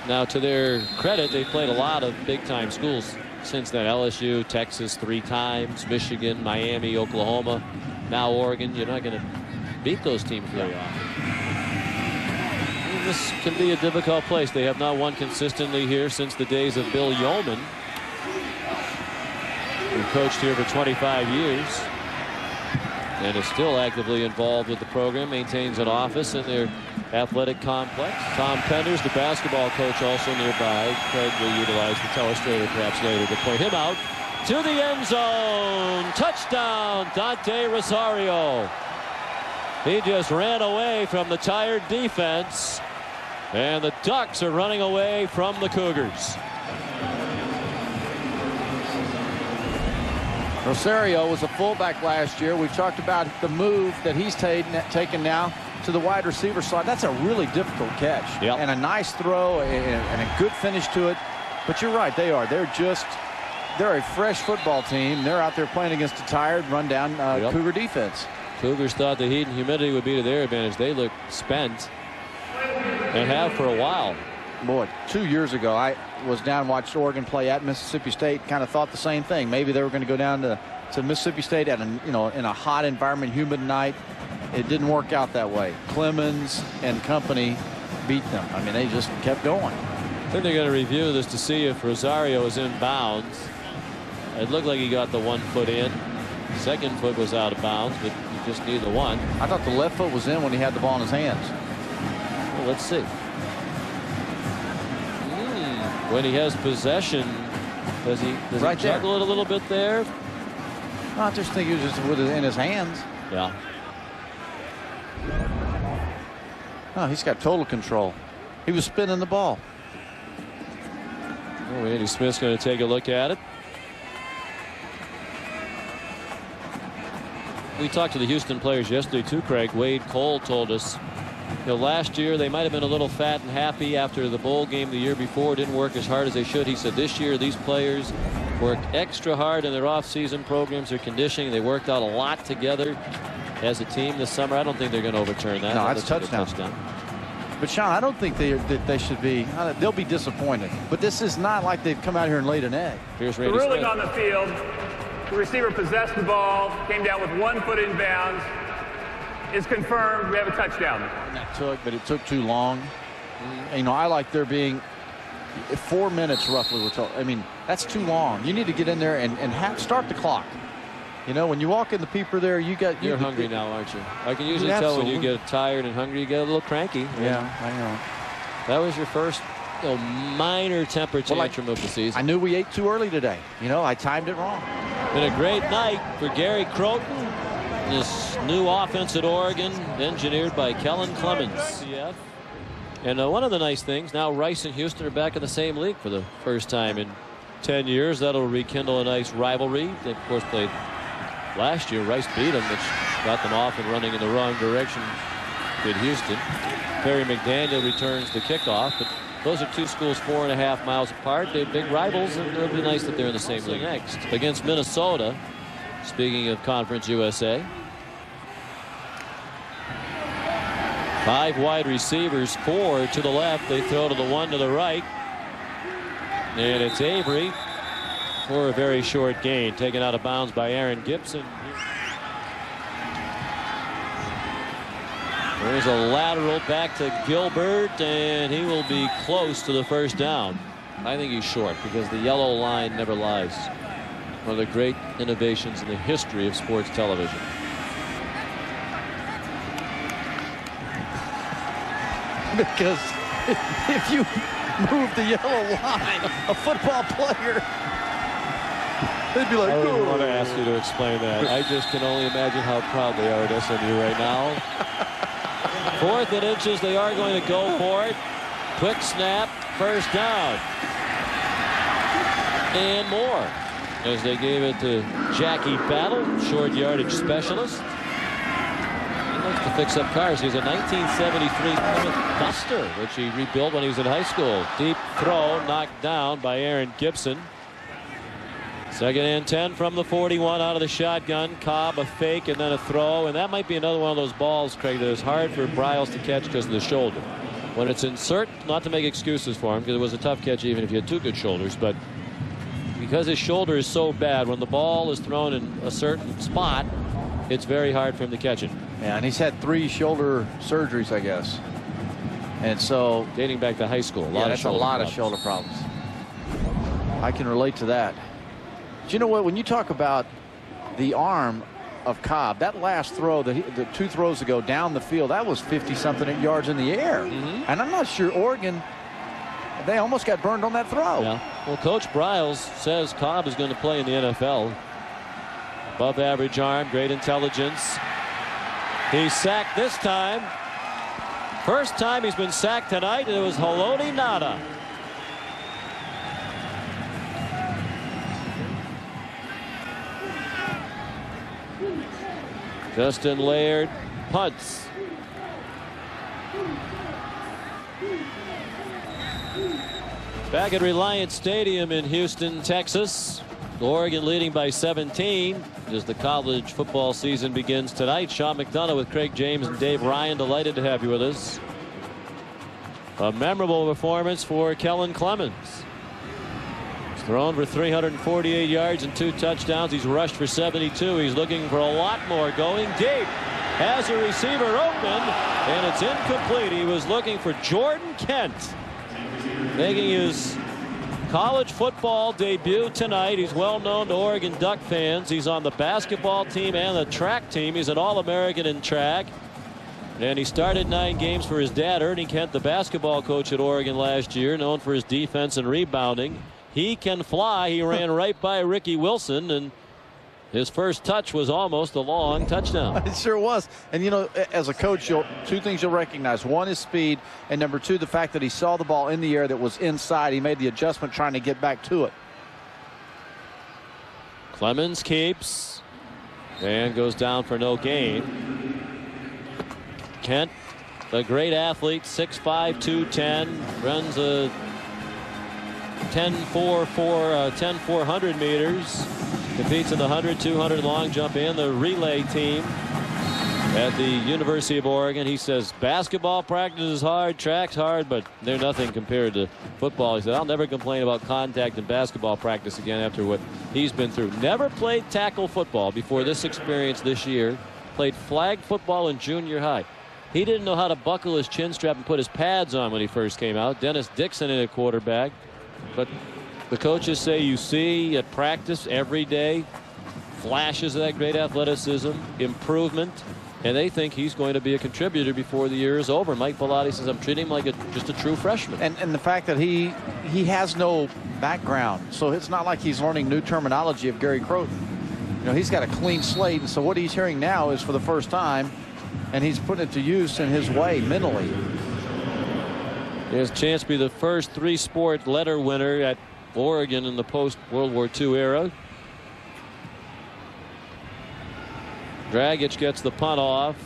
Speaker 6: Now, to their credit, they played a lot of big-time schools since then. LSU, Texas 3 times, Michigan, Miami, Oklahoma, now Oregon. You're not going to beat those teams very often. And this can be a difficult place. They have not won consistently here since the days of Bill Yeoman, who coached here for 25 years and is still actively involved with the program, maintains an office in their athletic complex. Tom Penders, the basketball coach, also nearby. Craig will utilize the telestrator perhaps later to point him out to the end zone. Touchdown, Donte Rosario. He just ran away from the tired defense, and the Ducks are running away from the Cougars.
Speaker 2: Rosario was a fullback last year. We've talked about the move that he's taken now to the wide receiver slot. That's a really difficult catch.
Speaker 6: Yep.
Speaker 2: And a nice throw and a good finish to it. But you're right, they are. They're a fresh football team. They're out there playing against a tired, run-down Cougar defense.
Speaker 6: Cougars thought the heat and humidity would be to their advantage. They look spent and have for a while.
Speaker 2: Boy, 2 years ago, I was down and watched Oregon play at Mississippi State. Kind of thought the same thing. Maybe they were going to go down to Mississippi State at in a hot environment, humid night. It didn't work out that way. Clemens and company beat them. I mean, they just kept going.
Speaker 6: I think they're going to review this to see if Rosario is in bounds. It looked like he got the 1 foot in. Second foot was out of bounds, but you just need the 1.
Speaker 2: I thought the left foot was in when he had the ball in his hands.
Speaker 6: Well, let's see. When he has possession, does he juggle it a little bit there?
Speaker 2: No, I just think he was just with it in his hands.
Speaker 6: Yeah.
Speaker 2: Oh, he's got total control. He was spinning the ball.
Speaker 6: Oh, Andy Smith's going to take a look at it. We talked to the Houston players yesterday too, Craig. Wade Cole told us, last year they might have been a little fat and happy after the bowl game the year before. Didn't work as hard as they should. He said this year these players worked extra hard in their off-season programs, their conditioning. They worked out a lot together as a team this summer. I don't think they're going to overturn that.
Speaker 2: No, that's a touchdown. But Sean, I don't think they should be. They'll be disappointed. But this is not like they've come out here and laid an egg.
Speaker 6: Here's
Speaker 4: The
Speaker 6: Randy
Speaker 4: ruling
Speaker 6: Smith.
Speaker 4: on the field. The receiver possessed the ball, came down with 1 foot in bounds. Is confirmed. We have a touchdown.
Speaker 2: But it took too long. I like there being 4 minutes roughly. We're told. I mean, that's too long. You need to get in there and start the clock. When you walk in the peeper there, you're
Speaker 6: hungry now, aren't you? I can usually tell when you get tired and hungry, you get a little cranky.
Speaker 2: Yeah, I know.
Speaker 6: That was your first minor temper tantrum of the season.
Speaker 2: I knew we ate too early today. I timed it wrong.
Speaker 6: Been a great night for Gary Crowton. This new offense at Oregon, engineered by Kellen Clemens. And one of the nice things, now Rice and Houston are back in the same league for the first time in 10 years. That'll rekindle a nice rivalry. They, of course, played last year. Rice beat them, which got them off and running in the wrong direction. Did Houston. Perry McDaniel returns the kickoff. But those are 2 schools 4.5 miles apart. They're big rivals, and it'll be nice that they're in the same league. Next, against Minnesota, speaking of Conference USA. 5 wide receivers, 4 to the left. They throw to the 1 to the right. And it's Avery for a very short gain. Taken out of bounds by Aaron Gibson. There's a lateral back to Gilbert, and he will be close to the first down. I think he's short because the yellow line never lies. One of the great innovations in the history of sports television.
Speaker 2: Because if you move the yellow line, a football player, they'd be like,
Speaker 6: I don't want to ask you to explain that. I just can only imagine how proud they are at SMU right now. 4th and inches, they are going to go for it. Quick snap, first down. And more, as they gave it to Jackie Battle, short yardage specialist. He likes to fix up cars. He's a 1973 Plymouth Duster, which he rebuilt when he was in high school. Deep throw, knocked down by Aaron Gibson. 2nd and 10 from the 41 out of the shotgun. Kolb a fake and then a throw, and that might be another one of those balls, Craig, that is hard for Briles to catch because of the shoulder. When it's insert, not to make excuses for him, because it was a tough catch even if you had 2 good shoulders, but because his shoulder is so bad, when the ball is thrown in a certain spot, it's very hard for him to catch it.
Speaker 2: Yeah, and he's had 3 shoulder surgeries, I guess. And so
Speaker 6: dating back to high school,
Speaker 2: that's a lot of shoulder problems. I can relate to that. But you know what? When you talk about the arm of Kolb, that last throw, the 2 throws ago down the field, that was 50-something yards in the air. And I'm not sure Oregon, they almost got burned on that throw.
Speaker 6: Yeah. Well, Coach Briles says Kolb is going to play in the NFL. Above average arm, great intelligence. He's sacked this time. First time he's been sacked tonight, and it was Haloti Ngata. Justin Laird punts. Back at Reliant Stadium in Houston, Texas. Oregon leading by 17 as the college football season begins tonight. Sean McDonough with Craig James and Dave Ryan. Delighted to have you with us. A memorable performance for Kellen Clemens. He's thrown for 348 yards and 2 touchdowns. He's rushed for 72. He's looking for a lot more, going deep. Has a receiver open, and it's incomplete. He was looking for Jordan Kent, making his college football debut tonight. He's well known to Oregon Duck fans. He's on the basketball team and the track team. He's an All-American in track. And he started 9 games for his dad, Ernie Kent, the basketball coach at Oregon last year, known for his defense and rebounding. He can fly. He ran right by Ricky Wilson, and his first touch was almost a long touchdown.
Speaker 2: It sure was. And, you know, as a coach, 2 things you'll recognize. One is speed, and number 2, the fact that he saw the ball in the air that was inside. He made the adjustment trying to get back to it.
Speaker 6: Clemens keeps and goes down for no gain. Kent, the great athlete, 6'5", 210, runs a 10-400 meters. Competes in the 100, 200 long jump and the relay team at the University of Oregon. He says basketball practice is hard, track's hard, but they're nothing compared to football. He said, I'll never complain about contact and basketball practice again after what he's been through. Never played tackle football before this experience this year. Played flag football in junior high. He didn't know how to buckle his chin strap and put his pads on when he first came out. Dennis Dixon in a quarterback. But the coaches say you see at practice every day flashes of that great athleticism, improvement, and they think he's going to be a contributor before the year is over. Mike Bellotti says, I'm treating him like just a true freshman.
Speaker 2: And the fact that he has no background, so it's not like he's learning new terminology of Gary Crowton. You know, he's got a clean slate, and so what he's hearing now is for the first time, and he's putting it to use in his way mentally.
Speaker 6: He has a chance to be the first 3-sport letter winner at Oregon in the post-World War II era. Dragic gets the punt off,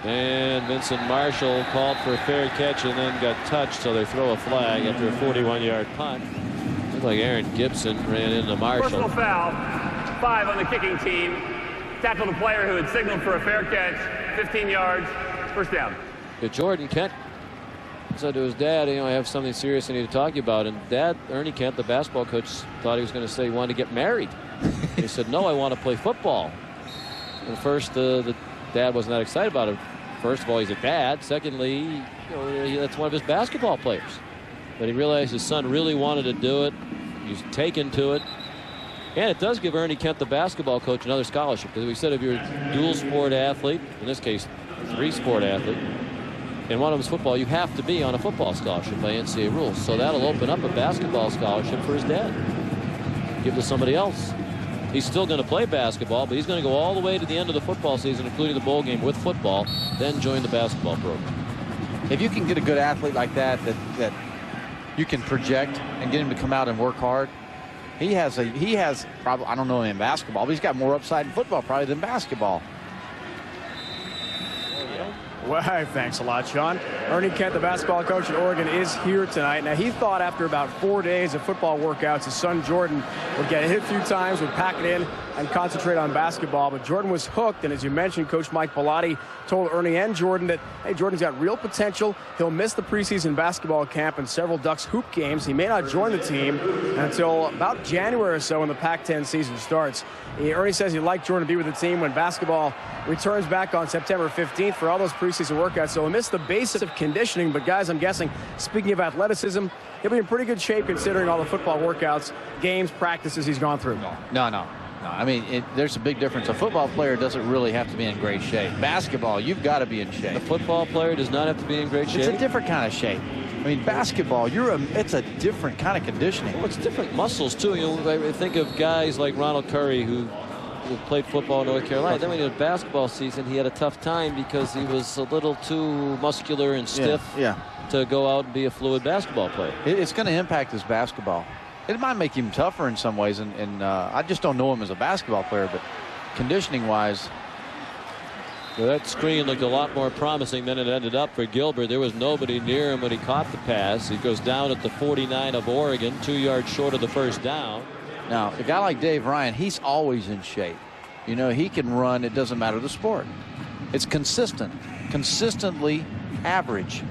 Speaker 6: and Vincent Marshall called for a fair catch and then got touched, so they throw a flag after a 41-yard punt. Looked like Aaron Gibson ran into Marshall.
Speaker 4: Personal foul, 5 on the kicking team. Tackled a player who had signaled for a fair catch, 15 yards, first down.
Speaker 6: Jordan Kent said to his dad, you know, I have something serious I need to talk to you about. And Dad, Ernie Kent, the basketball coach, thought he was going to say he wanted to get married. He said, no, I want to play football. And first, the dad wasn't that excited about it. First of all, he's a dad. Secondly, that's one of his basketball players. But he realized his son really wanted to do it. He's taken to it. And it does give Ernie Kent, the basketball coach, another scholarship. Because we said if you're a dual sport athlete, in this case, 3-sport athlete, and one of them is football, you have to be on a football scholarship by NCAA rules. So that'll open up a basketball scholarship for his dad. Give to somebody else. He's still going to play basketball, but he's going to go all the way to the end of the football season, including the bowl game with football, then join the basketball program.
Speaker 2: If you can get a good athlete like that you can project and get him to come out and work hard, he has probably, I don't know him in basketball, but he's got more upside in football probably than basketball.
Speaker 3: Well, thanks a lot, Sean. Ernie Kent, the basketball coach at Oregon, is here tonight. Now, he thought after about 4 days of football workouts, his son Jordan would get hit a few times, would pack it in, and concentrate on basketball. But Jordan was hooked, and as you mentioned, Coach Mike Bellotti told Ernie and Jordan that, hey, Jordan's got real potential. He'll miss the preseason basketball camp and several Ducks hoop games. He may not join the team until about January or so when the Pac-10 season starts. Ernie says he'd like Jordan to be with the team when basketball returns back on September 15th for all those preseason workouts. So he'll miss the basics of conditioning. But, guys, I'm guessing, speaking of athleticism, he'll be in pretty good shape considering all the football workouts, games, practices he's gone through.
Speaker 2: No. I mean, there's a big difference. A football player doesn't really have to be in great shape. Basketball, you've got to be in shape.
Speaker 6: The football player does not have to be in great shape.
Speaker 2: It's a different kind of shape. I mean, basketball, it's a different kind of conditioning.
Speaker 6: Well, it's different muscles, too. I think of guys like Ronald Curry who played football in North Carolina. Then when he had basketball season, he had a tough time because he was a little too muscular and stiff to go out and be a fluid basketball player.
Speaker 2: It's going to impact his basketball. It might make him tougher in some ways, and I just don't know him as a basketball player, but conditioning-wise.
Speaker 6: Well, that screen looked a lot more promising than it ended up for Gilbert. There was nobody near him when he caught the pass. He goes down at the 49 of Oregon, 2 yards short of the first down.
Speaker 2: Now, a guy like Dave Ryan, he's always in shape. You know, he can run. It doesn't matter the sport. It's consistently average.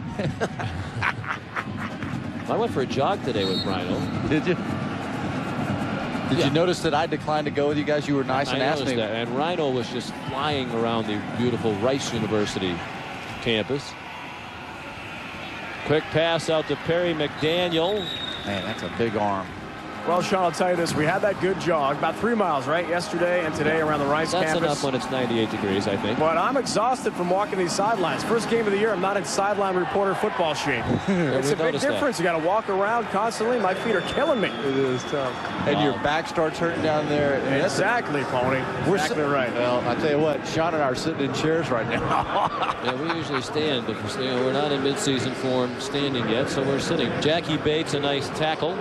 Speaker 6: I went for a jog today with Rhino.
Speaker 2: Did you? Did you notice that I declined to go with you guys? You were nice and asked me.
Speaker 6: That. And Rhino was just flying around the beautiful Rice University campus. Quick pass out to Perry McDaniel.
Speaker 2: Man, that's a big arm.
Speaker 3: Well, Sean, I'll tell you this. We had that good jog, about 3 miles, right, yesterday and today around the Rice campus.
Speaker 6: That's enough when it's 98 degrees, I think.
Speaker 3: But I'm exhausted from walking these sidelines. First game of the year, I'm not in sideline reporter football shape. It's a big difference. You got to walk around constantly. My feet are killing me.
Speaker 2: It is tough. And your back starts hurting down there.
Speaker 3: Exactly, Pony. Exactly right.
Speaker 2: Well, I tell you what, Sean and I are sitting in chairs right now.
Speaker 6: Yeah, we usually stand, but we're not in midseason form standing yet, so we're sitting. Jackie Bates, a nice tackle.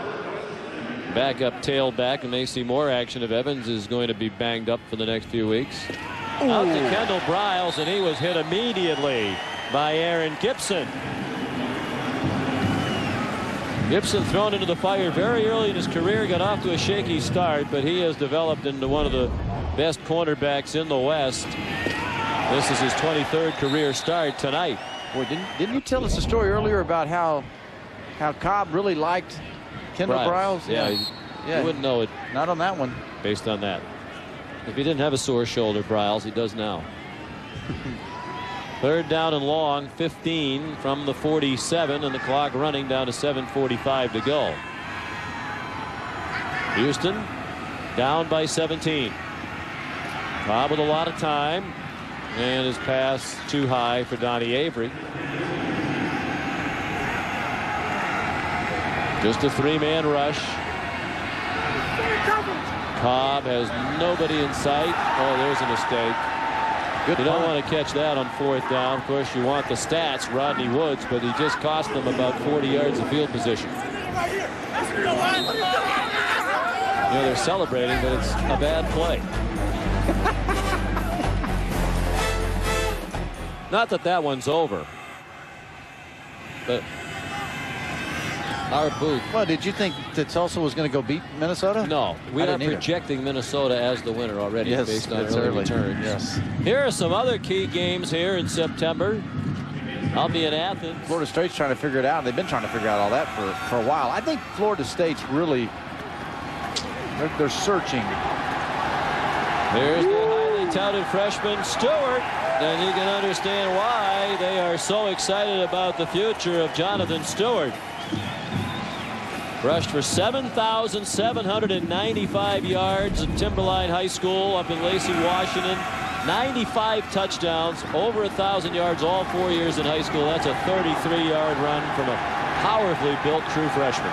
Speaker 6: Back up, tailback, and may see more action if Evans is going to be banged up for the next few weeks. Ooh. Out to Kendall Briles, and he was hit immediately by Aaron Gibson. Gibson thrown into the fire very early in his career, got off to a shaky start, but he has developed into one of the best cornerbacks in the West. This is his 23rd career start tonight.
Speaker 2: Boy, didn't you tell us a story earlier about how Kolb really liked Kendall Briles?
Speaker 6: Yeah. You wouldn't know it.
Speaker 2: Not on that one.
Speaker 6: Based on that. If he didn't have a sore shoulder, Briles, he does now. Third down and long, 15 from the 47, and the clock running down to 7:45 to go. Houston down by 17. Kolb with a lot of time, and his pass too high for Donnie Avery. Just a three-man rush. Kolb has nobody in sight. Oh, there's a mistake. You don't want to catch that on fourth down. Of course, you want the stats, Rodney Woods, but he just cost them about 40 yards of field position. They're celebrating, but it's a bad play. Not that one's over, but our booth.
Speaker 2: Well, did you think that Tulsa was going to go beat Minnesota?
Speaker 6: No, we are projecting Minnesota as the winner already, based on early returns.
Speaker 2: Yes.
Speaker 6: Here are some other key games here in September. I'll be in Athens.
Speaker 2: Florida State's trying to figure it out. They've been trying to figure out all that for a while. I think Florida State's really they're searching.
Speaker 6: There's the highly touted freshman Stewart, and you can understand why they are so excited about the future of Jonathan Stewart. Rushed for 7,795 yards at Timberline High School up in Lacey, Washington. 95 touchdowns, over 1,000 yards all 4 years in high school. That's a 33-yard run from a powerfully built true freshman.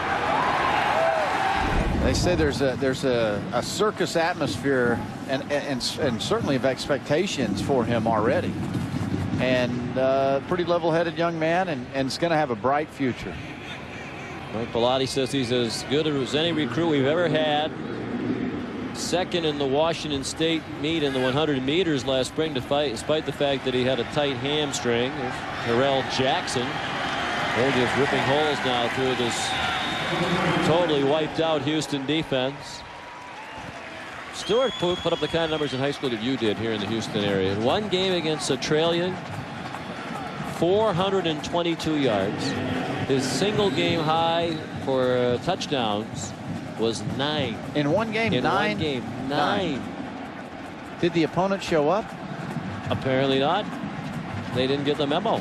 Speaker 2: They say there's a circus atmosphere and certainly of expectations for him already. And pretty level-headed young man, and is going to have a bright future.
Speaker 6: Mike Bellotti says he's as good as any recruit we've ever had. Second in the Washington State meet in the 100 meters last spring, despite the fact that he had a tight hamstring. There's Terrell Jackson. They're just ripping holes now through this totally wiped out Houston defense. Stewart put up the kind of numbers in high school that you did here in the Houston area. In one game against Centralia, 422 yards. His single game high for touchdowns was 9.
Speaker 2: In one game,
Speaker 6: in
Speaker 2: 9?
Speaker 6: One game, 9.
Speaker 2: Did the opponent show up?
Speaker 6: Apparently not. They didn't get the memo.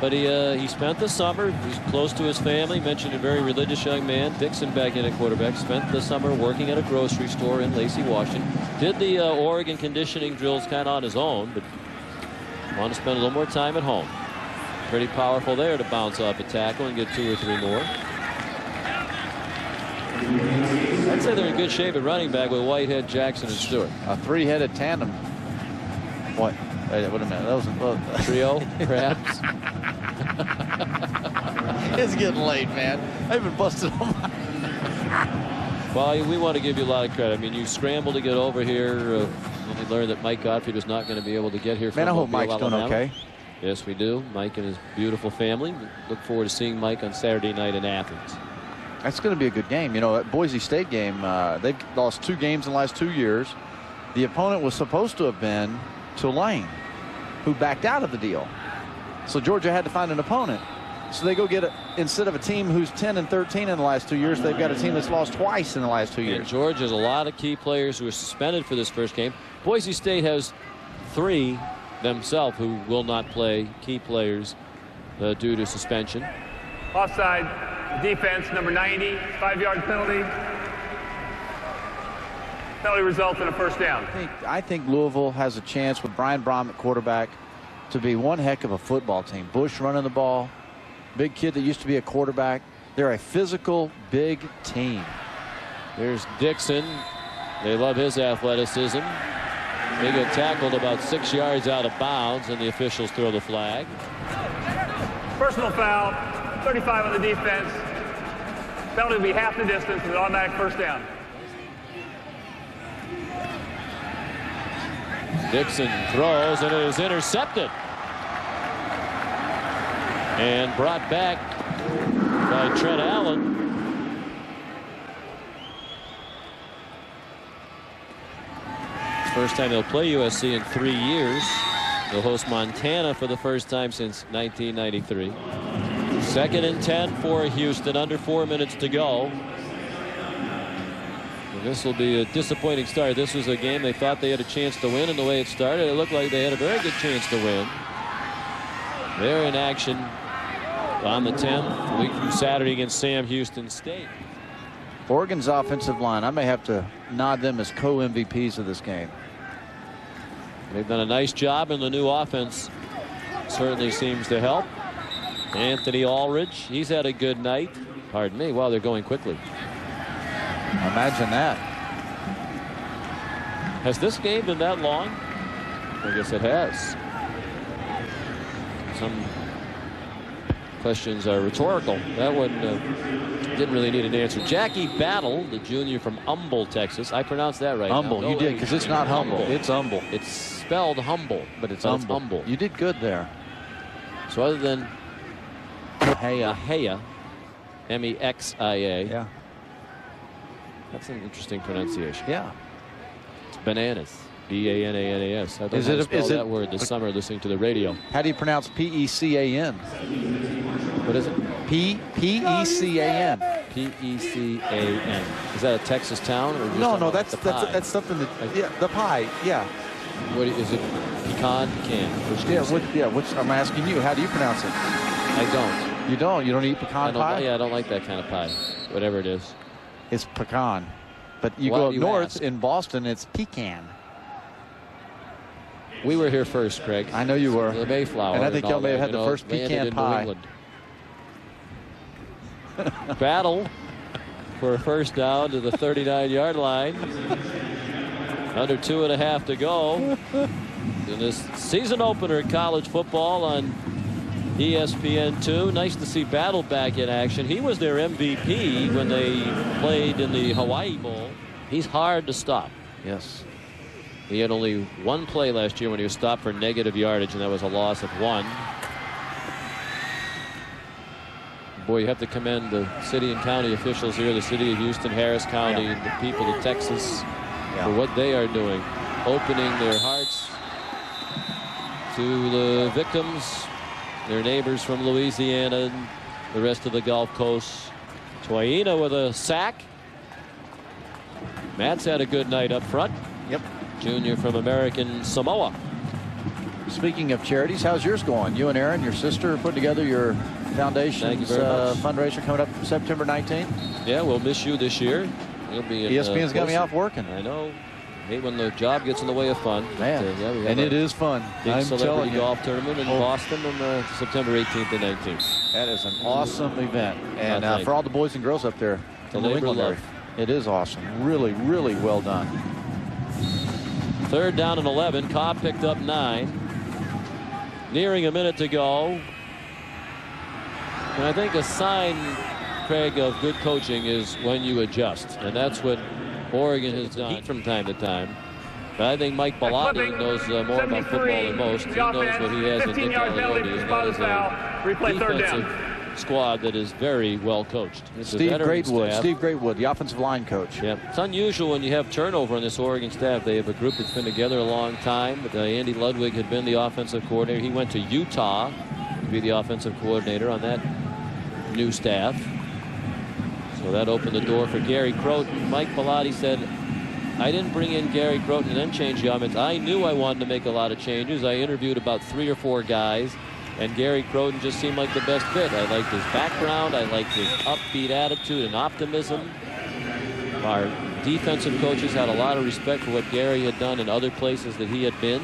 Speaker 6: But he spent the summer. He's close to his family. Mentioned a very religious young man. Dixon back in at quarterback. Spent the summer working at a grocery store in Lacey, Washington. Did the Oregon conditioning drills kind of on his own, but wanted to spend a little more time at home. Pretty powerful there to bounce off a tackle and get 2 or 3 more. I'd say they're in good shape at running back with Whitehead, Jackson, and Stewart.
Speaker 2: A 3-headed tandem. What? Wait a minute. That was a
Speaker 6: trio, perhaps.
Speaker 2: It's getting late, man. I've been busted on my...
Speaker 6: Well, we want to give you a lot of credit. I mean, you scrambled to get over here when we learned that Mike Gottfried was not going to be able to get here.
Speaker 2: Man, I hope Mike's doing okay.
Speaker 6: Yes, we do. Mike and his beautiful family. We look forward to seeing Mike on Saturday night in Athens.
Speaker 2: That's going to be a good game. You know, that Boise State game, they've lost 2 games in the last 2 years. The opponent was supposed to have been Tulane, who backed out of the deal. So Georgia had to find an opponent. So they go get instead of a team who's 10-13 in the last 2 years, they've got a team that's lost twice in the last 2 years.
Speaker 6: And Georgia has a lot of key players who are suspended for this first game. Boise State has 3 themselves who will not play, key players due to suspension.
Speaker 4: Offside, defense, number 90, 5-yard penalty. Penalty results in a first down.
Speaker 2: I think Louisville has a chance with Brian Brom at quarterback to be one heck of a football team. Bush running the ball. Big kid that used to be a quarterback. They're a physical, big team.
Speaker 6: There's Dixon. They love his athleticism. They get tackled about 6 yards out of bounds, and the officials throw the flag.
Speaker 4: Personal foul, 35 on the defense. Penalty will be half the distance with an automatic first down.
Speaker 6: Dixon throws, and it is intercepted. And brought back by Trent Allen. First time they'll play USC in 3 years. They'll host Montana for the first time since 1993. 2nd and 10 for Houston, under 4 minutes to go. And this will be a disappointing start. This was a game they thought they had a chance to win, and the way it started, it looked like they had a very good chance to win. They're in action on the 10th, a week from Saturday against Sam Houston State.
Speaker 2: Oregon's offensive line, I may have to nod them as co-MVPs of this game.
Speaker 6: They've done a nice job, and the new offense certainly seems to help. Anthony Aldridge, he's had a good night. Pardon me, while they're going quickly.
Speaker 2: Imagine that.
Speaker 6: Has this game been that long? I guess it has. Some questions are rhetorical. That one didn't really need an answer. Jackie Battle, the junior from Humble, Texas. I pronounced that right.
Speaker 2: Humble,
Speaker 6: now.
Speaker 2: you did, because it's not humble. It's humble.
Speaker 6: It's spelled humble,
Speaker 2: but it's humble. You did good there.
Speaker 6: So other than Mexia, M-E-X-I-A.
Speaker 2: Yeah.
Speaker 6: That's an interesting pronunciation.
Speaker 2: Yeah.
Speaker 6: It's bananas. B-A-N-A-N-A-S. I don't know how to spell that word this summer listening to the radio.
Speaker 2: How do you pronounce P-E-C-A-N?
Speaker 6: What is it?
Speaker 2: P-E-C-A-N.
Speaker 6: P-E-C-A-N. Is that a Texas town? Or just
Speaker 2: no, that's something that, yeah, the pie, yeah.
Speaker 6: What is it? Pecan?
Speaker 2: Which I'm asking you. How do you pronounce it?
Speaker 6: I don't.
Speaker 2: You don't? You don't eat pecan pie?
Speaker 6: Yeah, I don't like that kind of pie. Whatever it is.
Speaker 2: It's pecan. But you go north in Boston, it's pecan.
Speaker 6: We were here first, Craig.
Speaker 2: I know you were.
Speaker 6: The Mayflower.
Speaker 2: And I think y'all may have had the first pecan pie.
Speaker 6: Battle for a first down to the 39-yard line. Under 2.5 to go in this season opener in college football on ESPN2. Nice to see Battle back in action. He was their MVP when they played in the Hawaii Bowl. He's hard to stop.
Speaker 2: Yes.
Speaker 6: He had only one play last year when he was stopped for negative yardage, and that was a loss of 1. Boy, you have to commend the city and county officials here, the city of Houston, Harris County, and the people of Texas for what they are doing, opening their hearts to the victims, their neighbors from Louisiana and the rest of the Gulf Coast. Twaina with a sack. Matt's had a good night up front.
Speaker 2: Yep.
Speaker 6: Junior from American Samoa.
Speaker 2: Speaking of charities, how's yours going? You and Aaron, your sister, put together your foundation's fundraiser coming up September 19th.
Speaker 6: Yeah, we'll miss you this year. You'll be
Speaker 2: ESPN's got me off working.
Speaker 6: I know. Hate when the job gets in the way of fun.
Speaker 2: Man, and it is fun.
Speaker 6: Big
Speaker 2: I'm
Speaker 6: celebrity
Speaker 2: telling
Speaker 6: golf tournament in Boston on September 18th and 19th.
Speaker 2: That is an awesome event. And for all the boys and girls up there in the New England area, it is awesome. Really, really well done.
Speaker 6: 3rd down and 11. Kolb picked up 9. Nearing a minute to go. And I think a sign, Craig, of good coaching is when you adjust. And that's what Oregon has done from time to time. But I think Mike Bellotti knows more about football than most. He knows what he has in Nick Aliotti, and that is a defensive squad that is very well coached.
Speaker 2: Steve Greatwood, the offensive line coach.
Speaker 6: Yeah, it's unusual when you have turnover on this Oregon staff. They have a group that's been together a long time. But Andy Ludwig had been the offensive coordinator. He went to Utah to be the offensive coordinator on that new staff. So that opened the door for Gary Crowton. Mike Bellotti said, I didn't bring in Gary Crowton and then change the offense. I knew I wanted to make a lot of changes. I interviewed about 3 or 4 guys, and Gary Crowton just seemed like the best fit. I liked his background. I liked his upbeat attitude and optimism. Our defensive coaches had a lot of respect for what Gary had done in other places that he had been.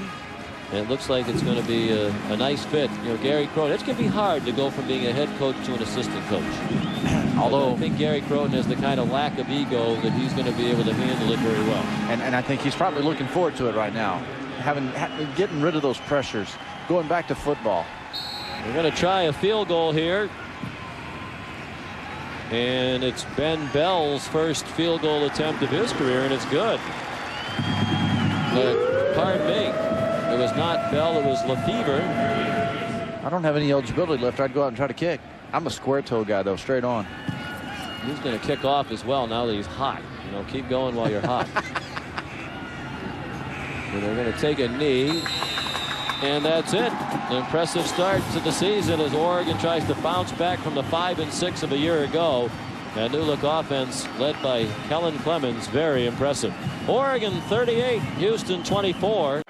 Speaker 6: And it looks like it's going to be a nice fit. You know, Gary Crowton, it's going to be hard to go from being a head coach to an assistant coach. Although I think Gary Crowton has the kind of lack of ego that he's going to be able to handle it very well.
Speaker 2: And I think he's probably looking forward to it right now. Getting rid of those pressures, going back to football.
Speaker 6: We're going to try a field goal here. And it's Ben Bell's first field goal attempt of his career, and it's good. Pardon me. It was not Bell, it was Lefevre.
Speaker 2: I don't have any eligibility left. I'd go out and try to kick. I'm a square toe guy, though, straight on.
Speaker 6: He's going to kick off as well now that he's hot. You know, keep going while you're hot. And they're going to take a knee. And that's it. An impressive start to the season as Oregon tries to bounce back from the 5-6 of a year ago. A new look offense led by Kellen Clemens. Very impressive. Oregon 38, Houston 24.